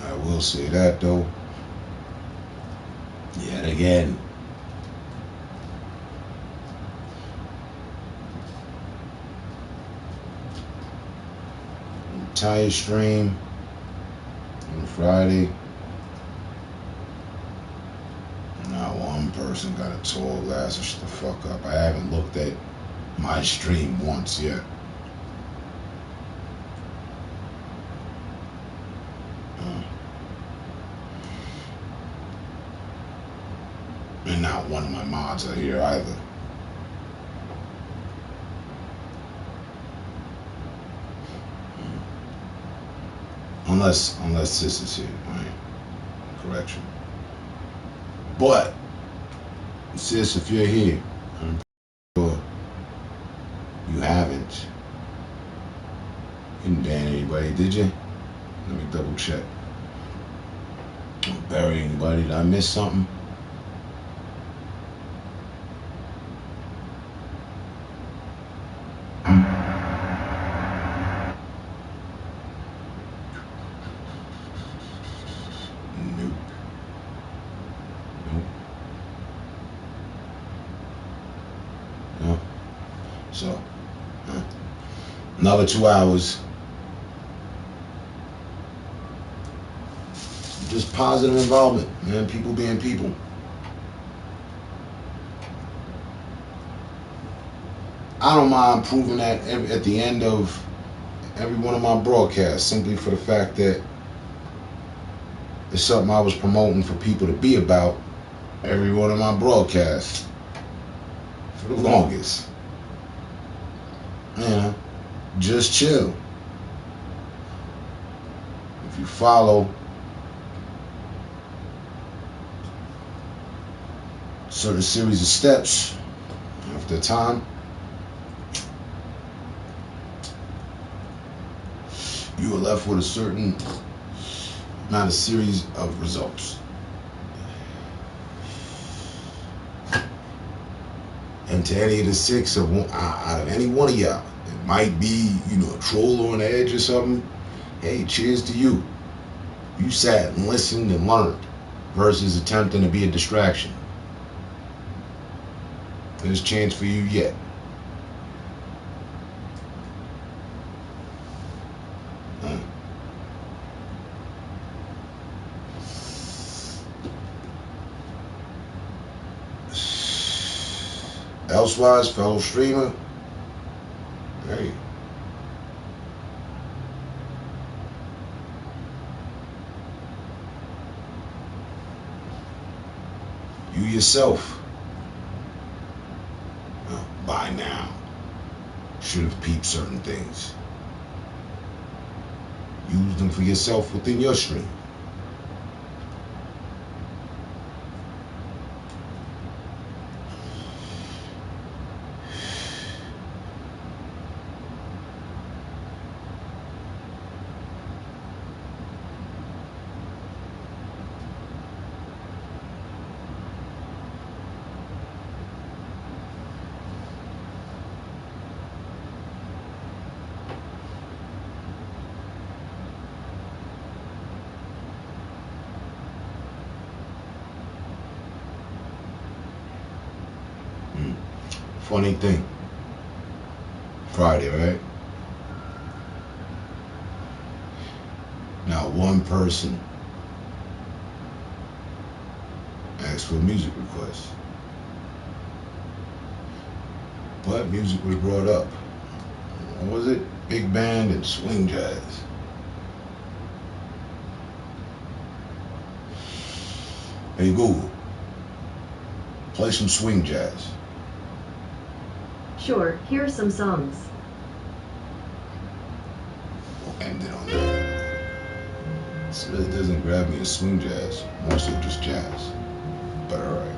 I will say that though, yet again, entire stream on Friday, not one person got a tall glass of shut the fuck up. I haven't looked at my stream once yet. And not one of my mods are here either. Unless Sis is here, right? Correction. But Sis, if you're here, I'm sure you haven't. You didn't ban anybody, did you? Let me double check. Don't bury anybody. Did I miss something? So, another 2 hours. Just positive involvement, man. People being people. I don't mind proving that at the end of every one of my broadcasts, simply for the fact that it's something I was promoting for people to be about every one of my broadcasts for the longest. You know, just chill. If you follow a certain series of steps after time, you are left with a certain amount of series of results. And to any of the 6 out of any one of y'all, it might be, a troll on the edge or something. Hey, cheers to you. You sat and listened and learned versus attempting to be a distraction. There's a chance for you yet. Elsewise, fellow streamer, hey, you yourself, by now, should have peeped certain things. Use them for yourself within your stream. Funny thing. Friday, right? Now one person asked for a music request. But music was brought up. What was it? Big band and swing jazz. Hey Google, play some swing jazz. Sure, here are some songs. We'll end it on that. It really doesn't grab me as swing jazz, more so just jazz. But alright.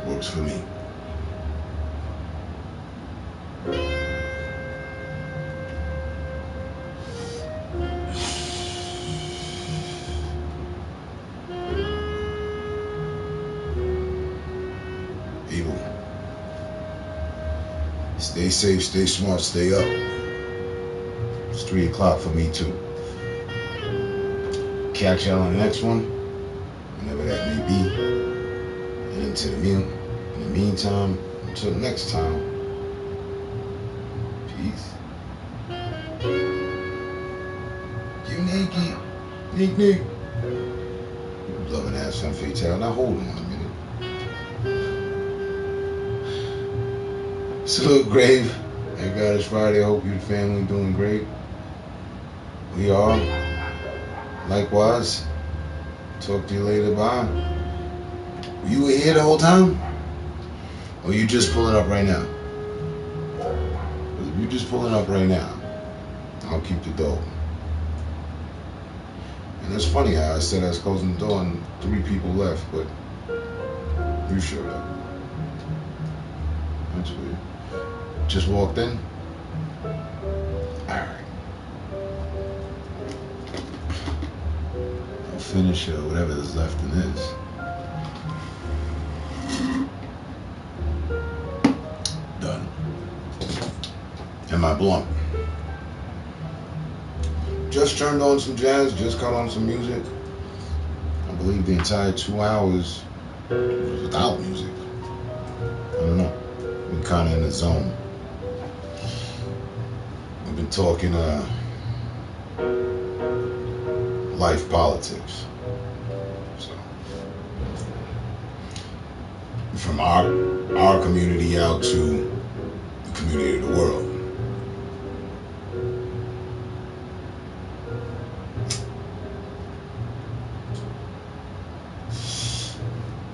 Works for me. People, stay safe, stay smart, stay up. It's 3 o'clock for me too. Catch y'all on the next one, whenever that may be. And in the meantime, until next time, peace. You Nick. Loving ass on Fatal. Now hold on a minute. Salute, Grave. Thank God it's Friday. I hope your family doing great. We are. Likewise. Talk to you later. Bye. You were here the whole time? Or you just pulling up right now? If you just pulling up right now, I'll keep the door. And it's funny how I said I was closing the door and 3 people left, but you showed up. That's weird. Just walked in? Alright. I'll finish whatever is left in this. Done. And my blunt. Just turned on some jazz, just cut on some music. I believe the entire 2 hours was without music. I don't know. We're kind of in the zone. We've been talking life politics. So from our community out to the community of the world.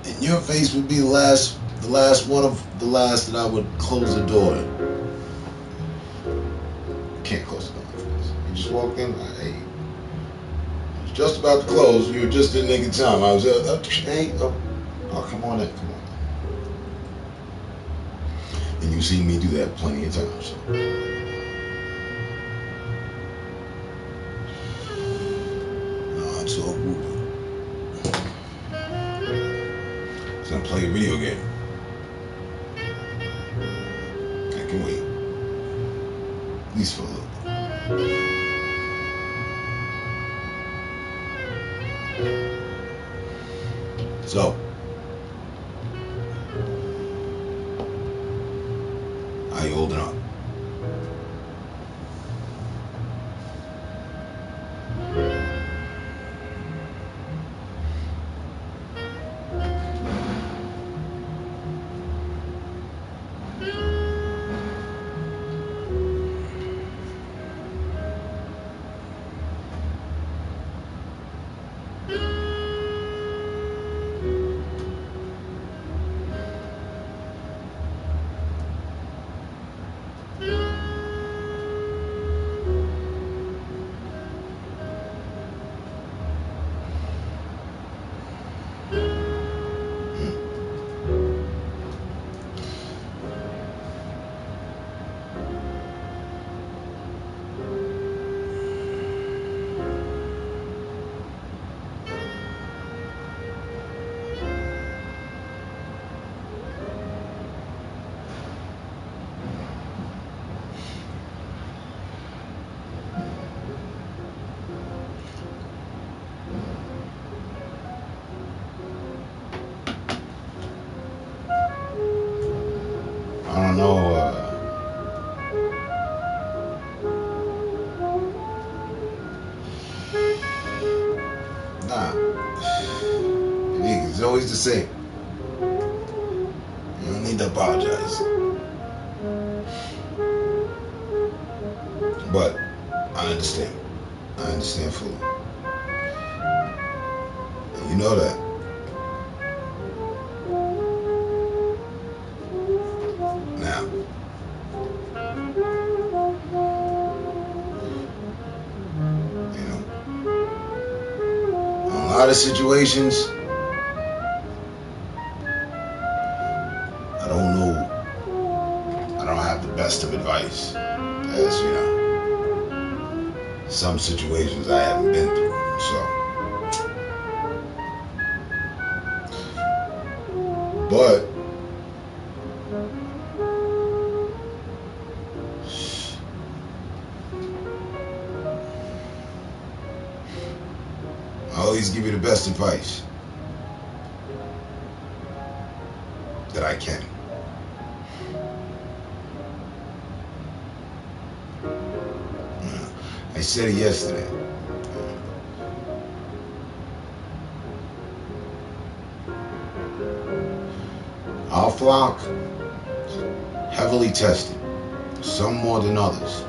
And your face would be the last one of the last that I would close the door in. Can't close the door. You just walked in. Hey, I was just about to close. You were just in the nick of time. I was hey, oh, come on in, come on. And you've seen me do that plenty of times. So. No, it's all good. It's gonna play a video game. I can wait. At least for a little bit. So, how you holding up? don't know. Nah, it's always the same. You don't need to apologize. But I understand. I understand fully. And you know that. Now, you know, in a lot of situations, I don't know, I don't have the best of advice, as you know, some situations I haven't been through, so. But I always give you the best advice that I can. I said it yesterday. Our flock, heavily tested, some more than others.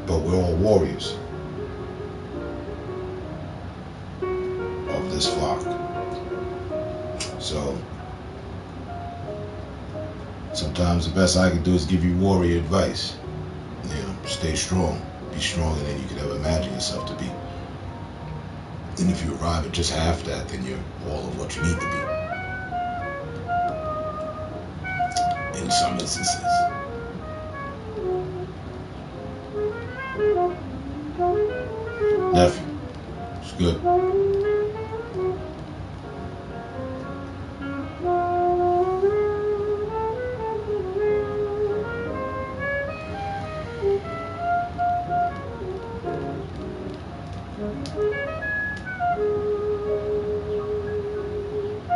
But we're all warriors of this flock. So sometimes the best I can do is give you warrior advice. You know, stay strong. Be stronger than you could ever imagine yourself to be. And if you arrive at just half that, then you're all of what you need to be. In some instances. Nephew, it's good.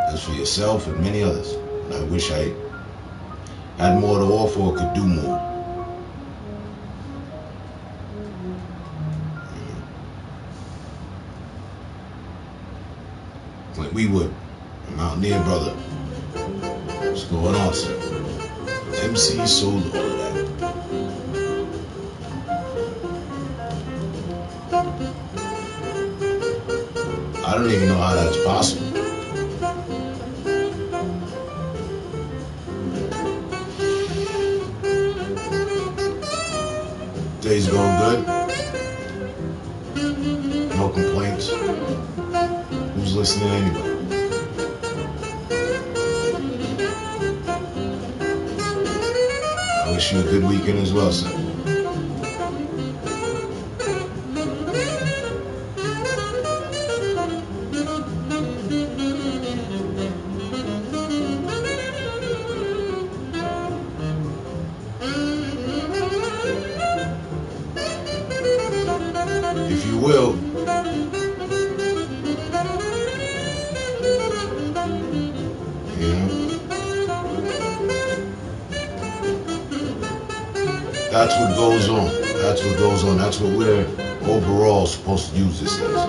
That's for yourself and many others. And I wish I had more to offer or could do more. Like we would. A Mountaineer brother. What's going on, sir? MC sold all of that. I don't even know how that's possible. Day's going good. No complaints. Who's listening anyway? I wish you a good weekend as well, sir. If you will, that's what goes on. That's what goes on. That's what we're overall supposed to use this as.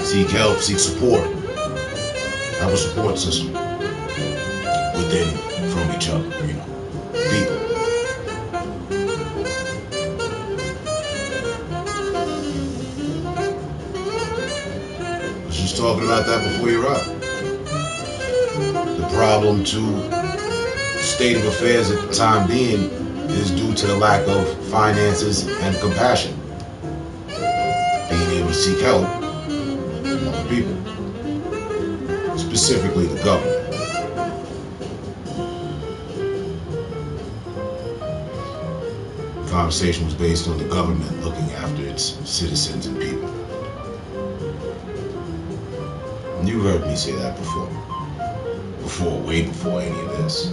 Seek help, seek support. Have a support system within, from each other, you know. People. I was just talking about that before you arrived. The problem to state of affairs at the time being is due to the lack of finances and compassion. Being able to seek help from other people, specifically the government. The conversation was based on the government looking after its citizens and people. And you heard me say that before. Way before any of this.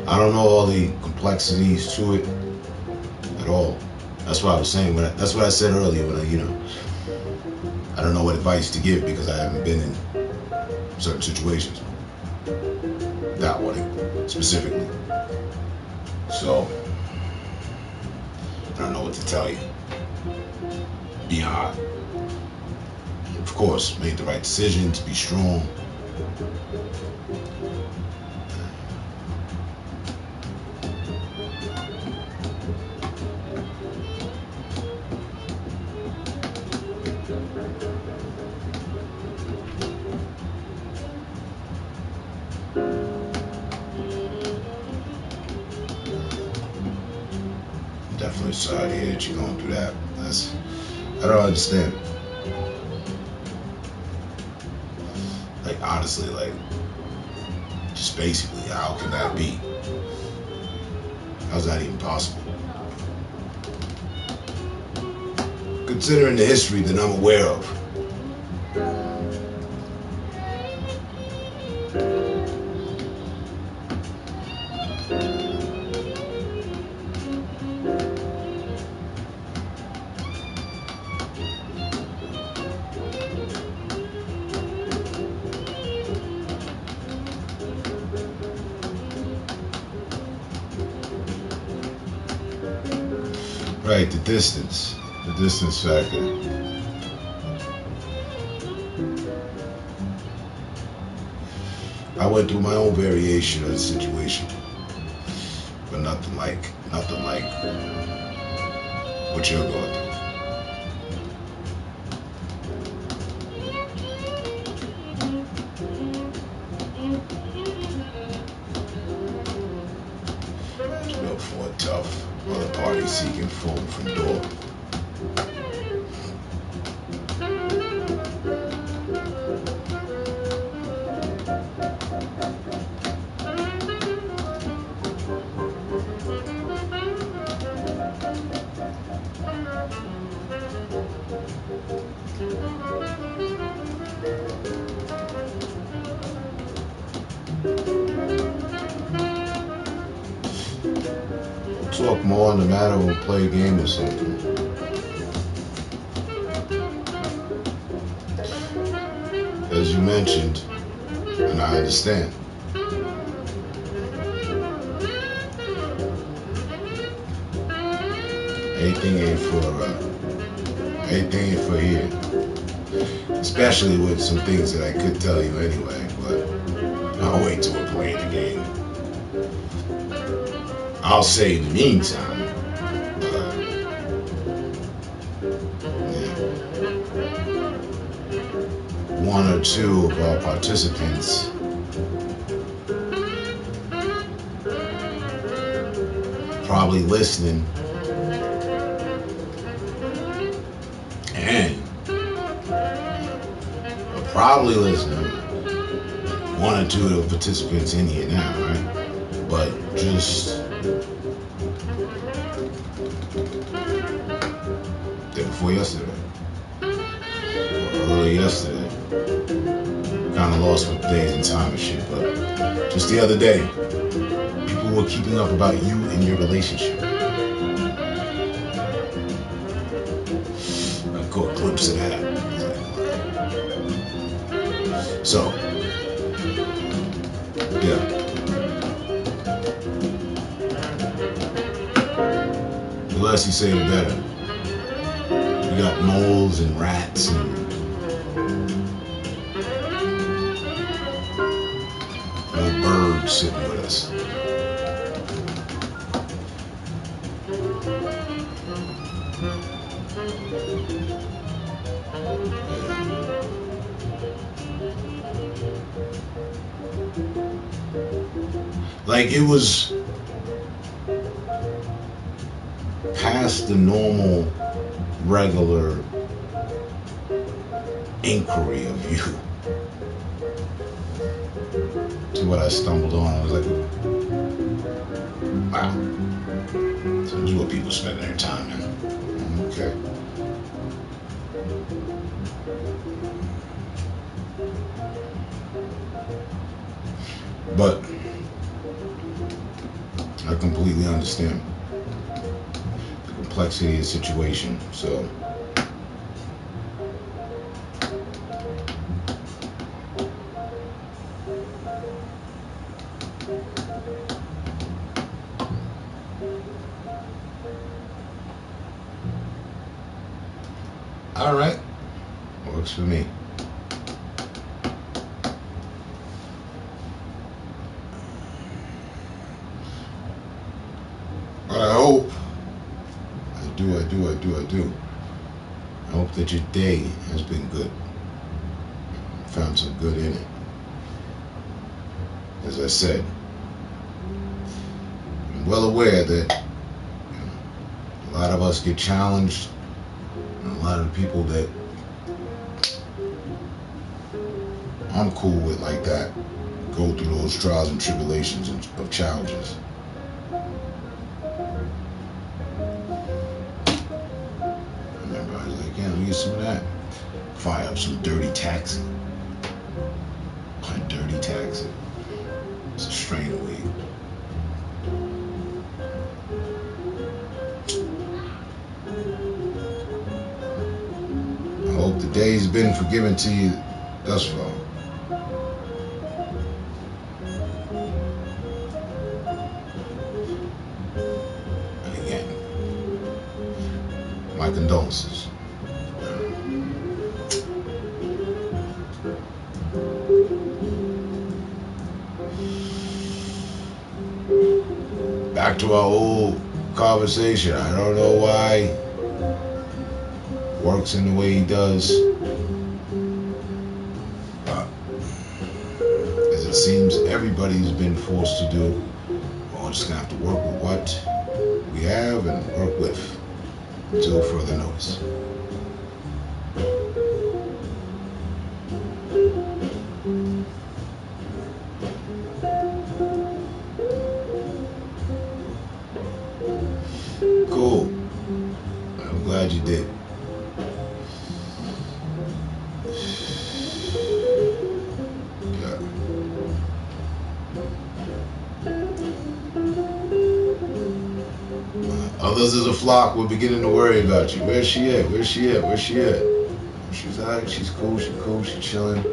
I don't know all the complexities to it at all. That's what I was saying. That's what I said earlier. When I don't know what advice to give because I haven't been in certain situations. That one specifically. So I don't know what to tell you. Beyond, of course, made the right decision to be strong. Definitely sorry to hear that you're going through that. I don't understand. Like, honestly, like, just basically, how can that be? How's that even possible? Considering the history that I'm aware of. Right, the distance factor. I went through my own variation of the situation, but nothing like what you're going through. It's built for a tough other party seeking foam from door. We'll talk more on the matter when we play a game or something. As you mentioned, and I understand, anything ain't for here. Especially with some things that I could tell you anyway, but I'll wait till we're playing the game. I'll say in the meantime, one or two of our participants probably listening and probably listening. One or two of the participants in here now, right? But just day before yesterday, or early yesterday. Kind of lost with days and time and shit, but just the other day, people were keeping up about you and your relationship. I caught a glimpse of that. So, yeah. The less you say, the better. We got moles and rats and little birds sitting with us. Like, it was past the normal, regular inquiry of you. to what I stumbled on. I was like, wow. So this is what people spend their time in. Okay. But I completely understand the complexity of the situation. So all right, works for me. But I hope, I do. I hope that your day has been good. Found some good in it. As I said, I'm well aware that a lot of us get challenged, and a lot of the people that I'm cool with like that go through those trials and tribulations of challenges. Remember, I was like, yeah, let me get some of that. Fire up some dirty taxi. Dirty taxi. It's a strain of weed. I hope the day's been forgiven to you thus far. And again, my condolences. Back to our old conversation. I don't know why works in the way he does. As it seems everybody's been forced to do. We're just gonna have to work with what we have and work with until further notice. Cool. I'm glad you did. Yeah. Others of the flock were beginning to worry about you. Where's she at? Where's she at? Where's she at? She's alright. She's cool. She's cool. She's chilling.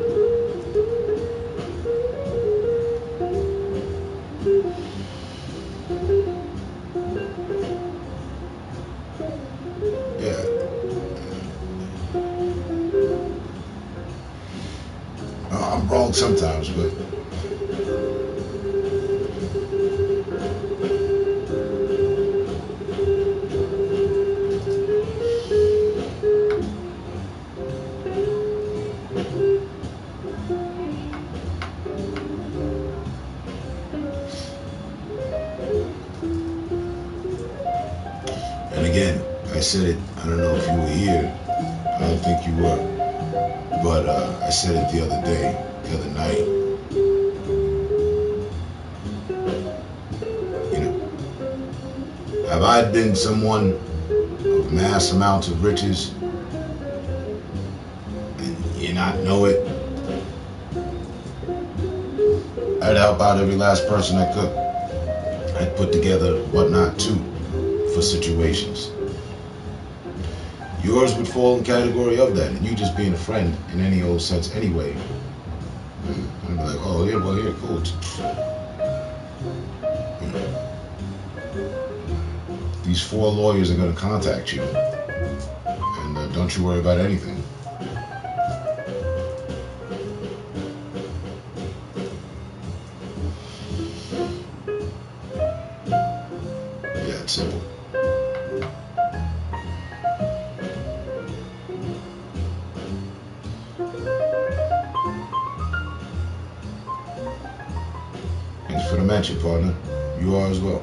Yeah. I'm wrong sometimes, but and again, I said it, I don't know if you were here, I don't think you were, but I said it the other day, the other night. You know, have I been someone of mass amounts of riches and you not know it? I'd help out every last person I could. I'd put together whatnot too for situations. Yours would fall in category of that, and you just being a friend in any old sense anyway. I'd be like, oh yeah, well here, cool. These 4 lawyers are gonna contact you, and don't you worry about anything. Yeah, it's simple. Thanks for the mention, partner. You are as well.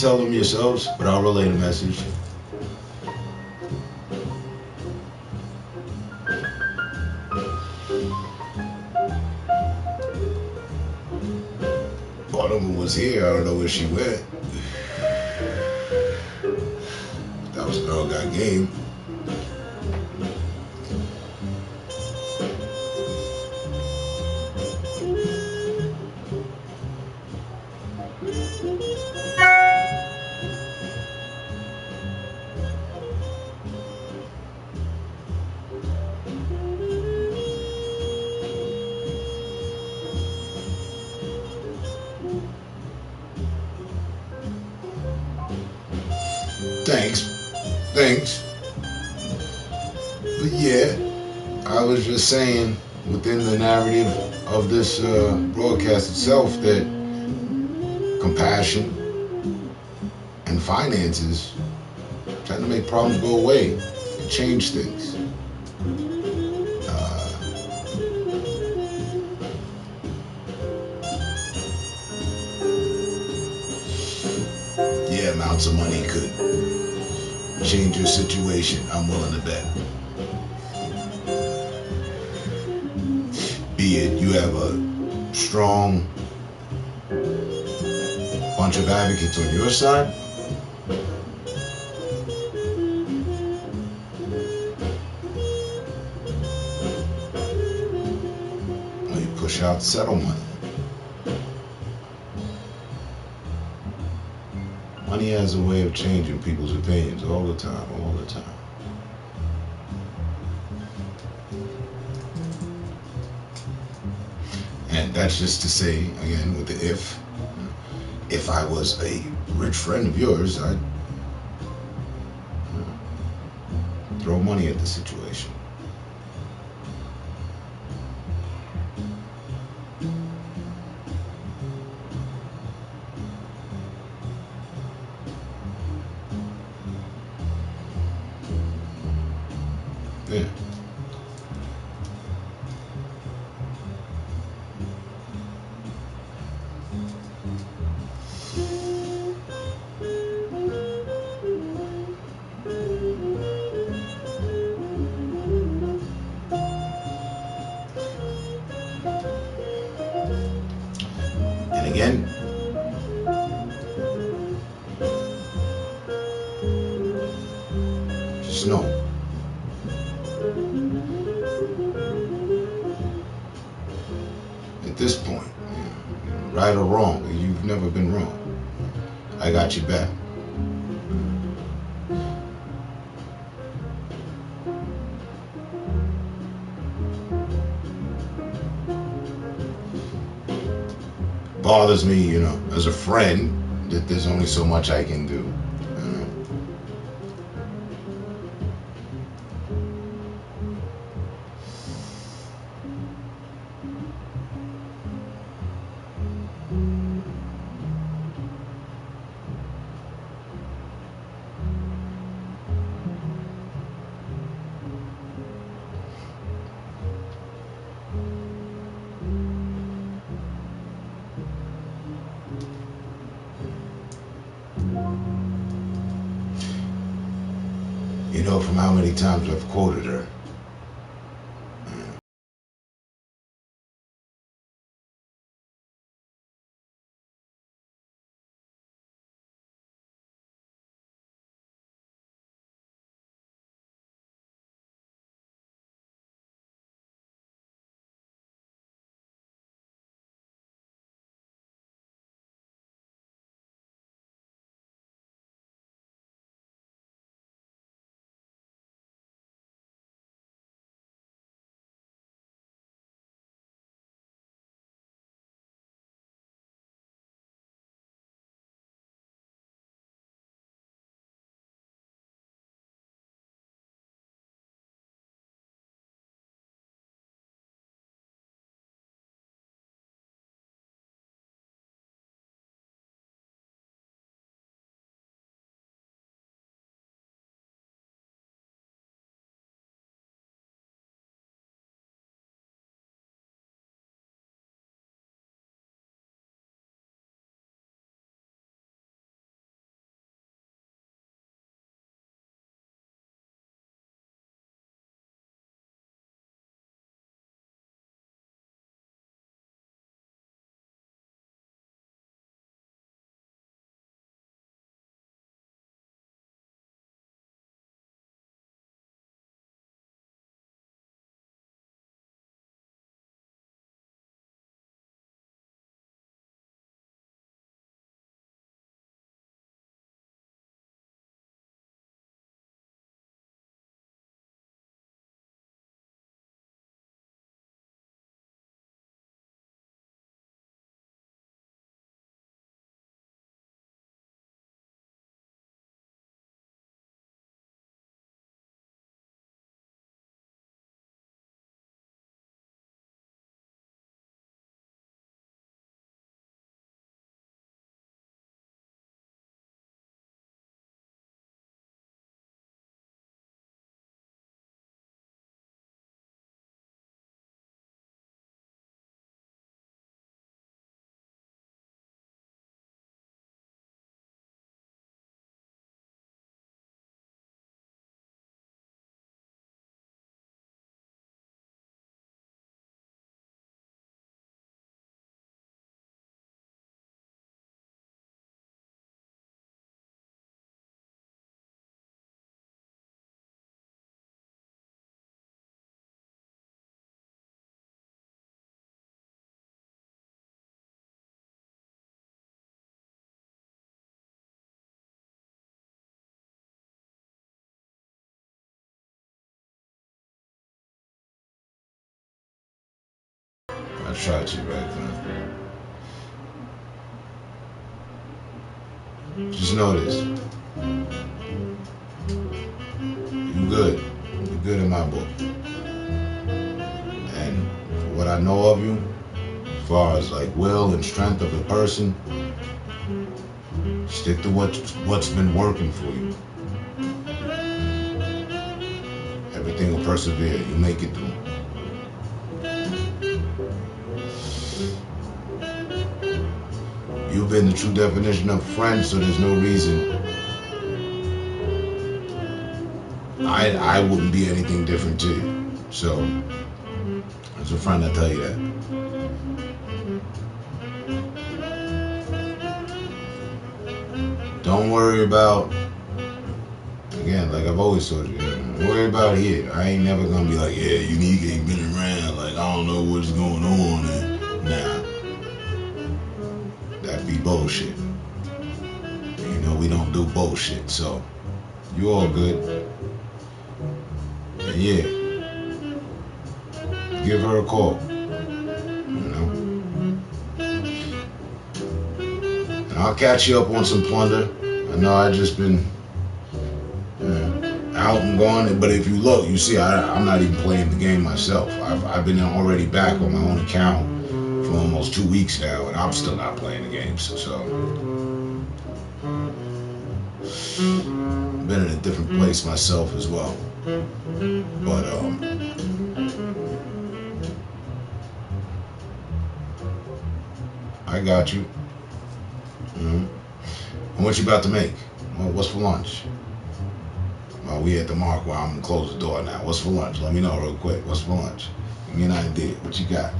tell them yourselves, but I'll relay the message. One of them was here. I don't know where she went. That was Girl Got Game. Thanks. But yeah, I was just saying within the narrative of this broadcast itself that compassion and finances tend to make problems go away and change things. Yeah, amounts of money could change your situation, I'm willing to bet. Be it you have a strong bunch of advocates on your side, or you push out settlement. Money has a way of changing people's opinions all the time. And that's just to say, again, with the if I was a rich friend of yours, I'd throw money at the situation. Yeah. And again, just know, at this point, right or wrong, you've never been wrong. I got you back. Bothers me, as a friend, that there's only so much I can do. From how many times I've quoted her. Shot you right there. Just know this. You good. You good in my book. And for what I know of you, as far as like will and strength of a person, stick to what's been working for you. Everything will persevere. You make it through. You've been the true definition of a friend, so there's no reason I wouldn't be anything different to you. So, as a friend, I tell you that. Don't worry about, again, like I've always told you, don't worry about here. I ain't never gonna be like, yeah, Unique ain't been around, like I don't know what's going on. And nah, that'd be bullshit. You know, we don't do bullshit, so you all good. And yeah, give her a call, you know. And I'll catch you up on some plunder. I know I just been out and gone, but if you look, you see I'm not even playing the game myself. I've been already back on my own account for almost 2 weeks now, and I'm still not playing the game. So been in a different place myself as well. But I got you. And what you about to make? Well, what's for lunch? Well, we at the mark where I'm gonna close the door now. What's for lunch? Let me know real quick. What's for lunch? Give me an idea. What you got?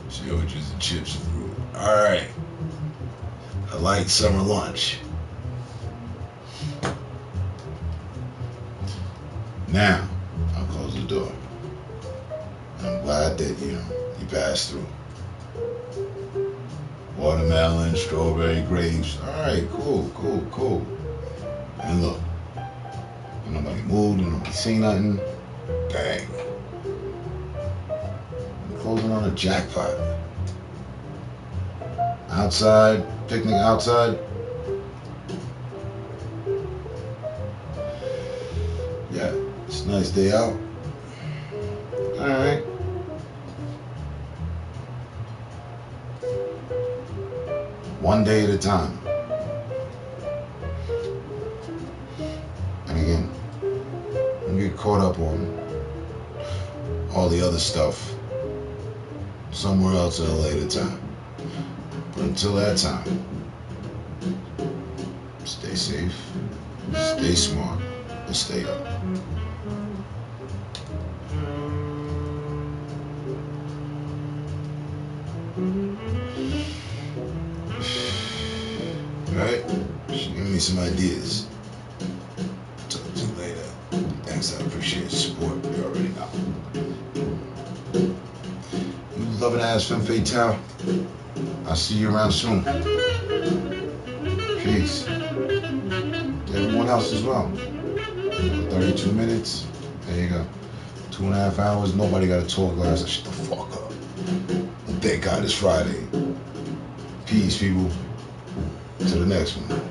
Sandwiches and chips and fruit. All right. A light summer lunch. Now, I'll close the door. I'm glad that, you passed through. Watermelon, strawberry, grapes. All right, cool. And look, nobody moved, nobody seen nothing. Bang. Closing on a jackpot. Outside, picnic outside. Yeah, it's a nice day out. Alright. One day at a time. And again, don't get caught up on all the other stuff somewhere else at a later time. But until that time, stay safe, stay smart, and stay up. Alright? Give me some ideas. Talk to you later. Thanks, I appreciate your support. You already know. Loving ass femme fatale. I'll see you around soon. Peace. To everyone else as well. 32 minutes. There you go. 2.5 hours. Nobody got to talk last. Shut the fuck up. And thank God it's Friday. Peace, people. To the next one.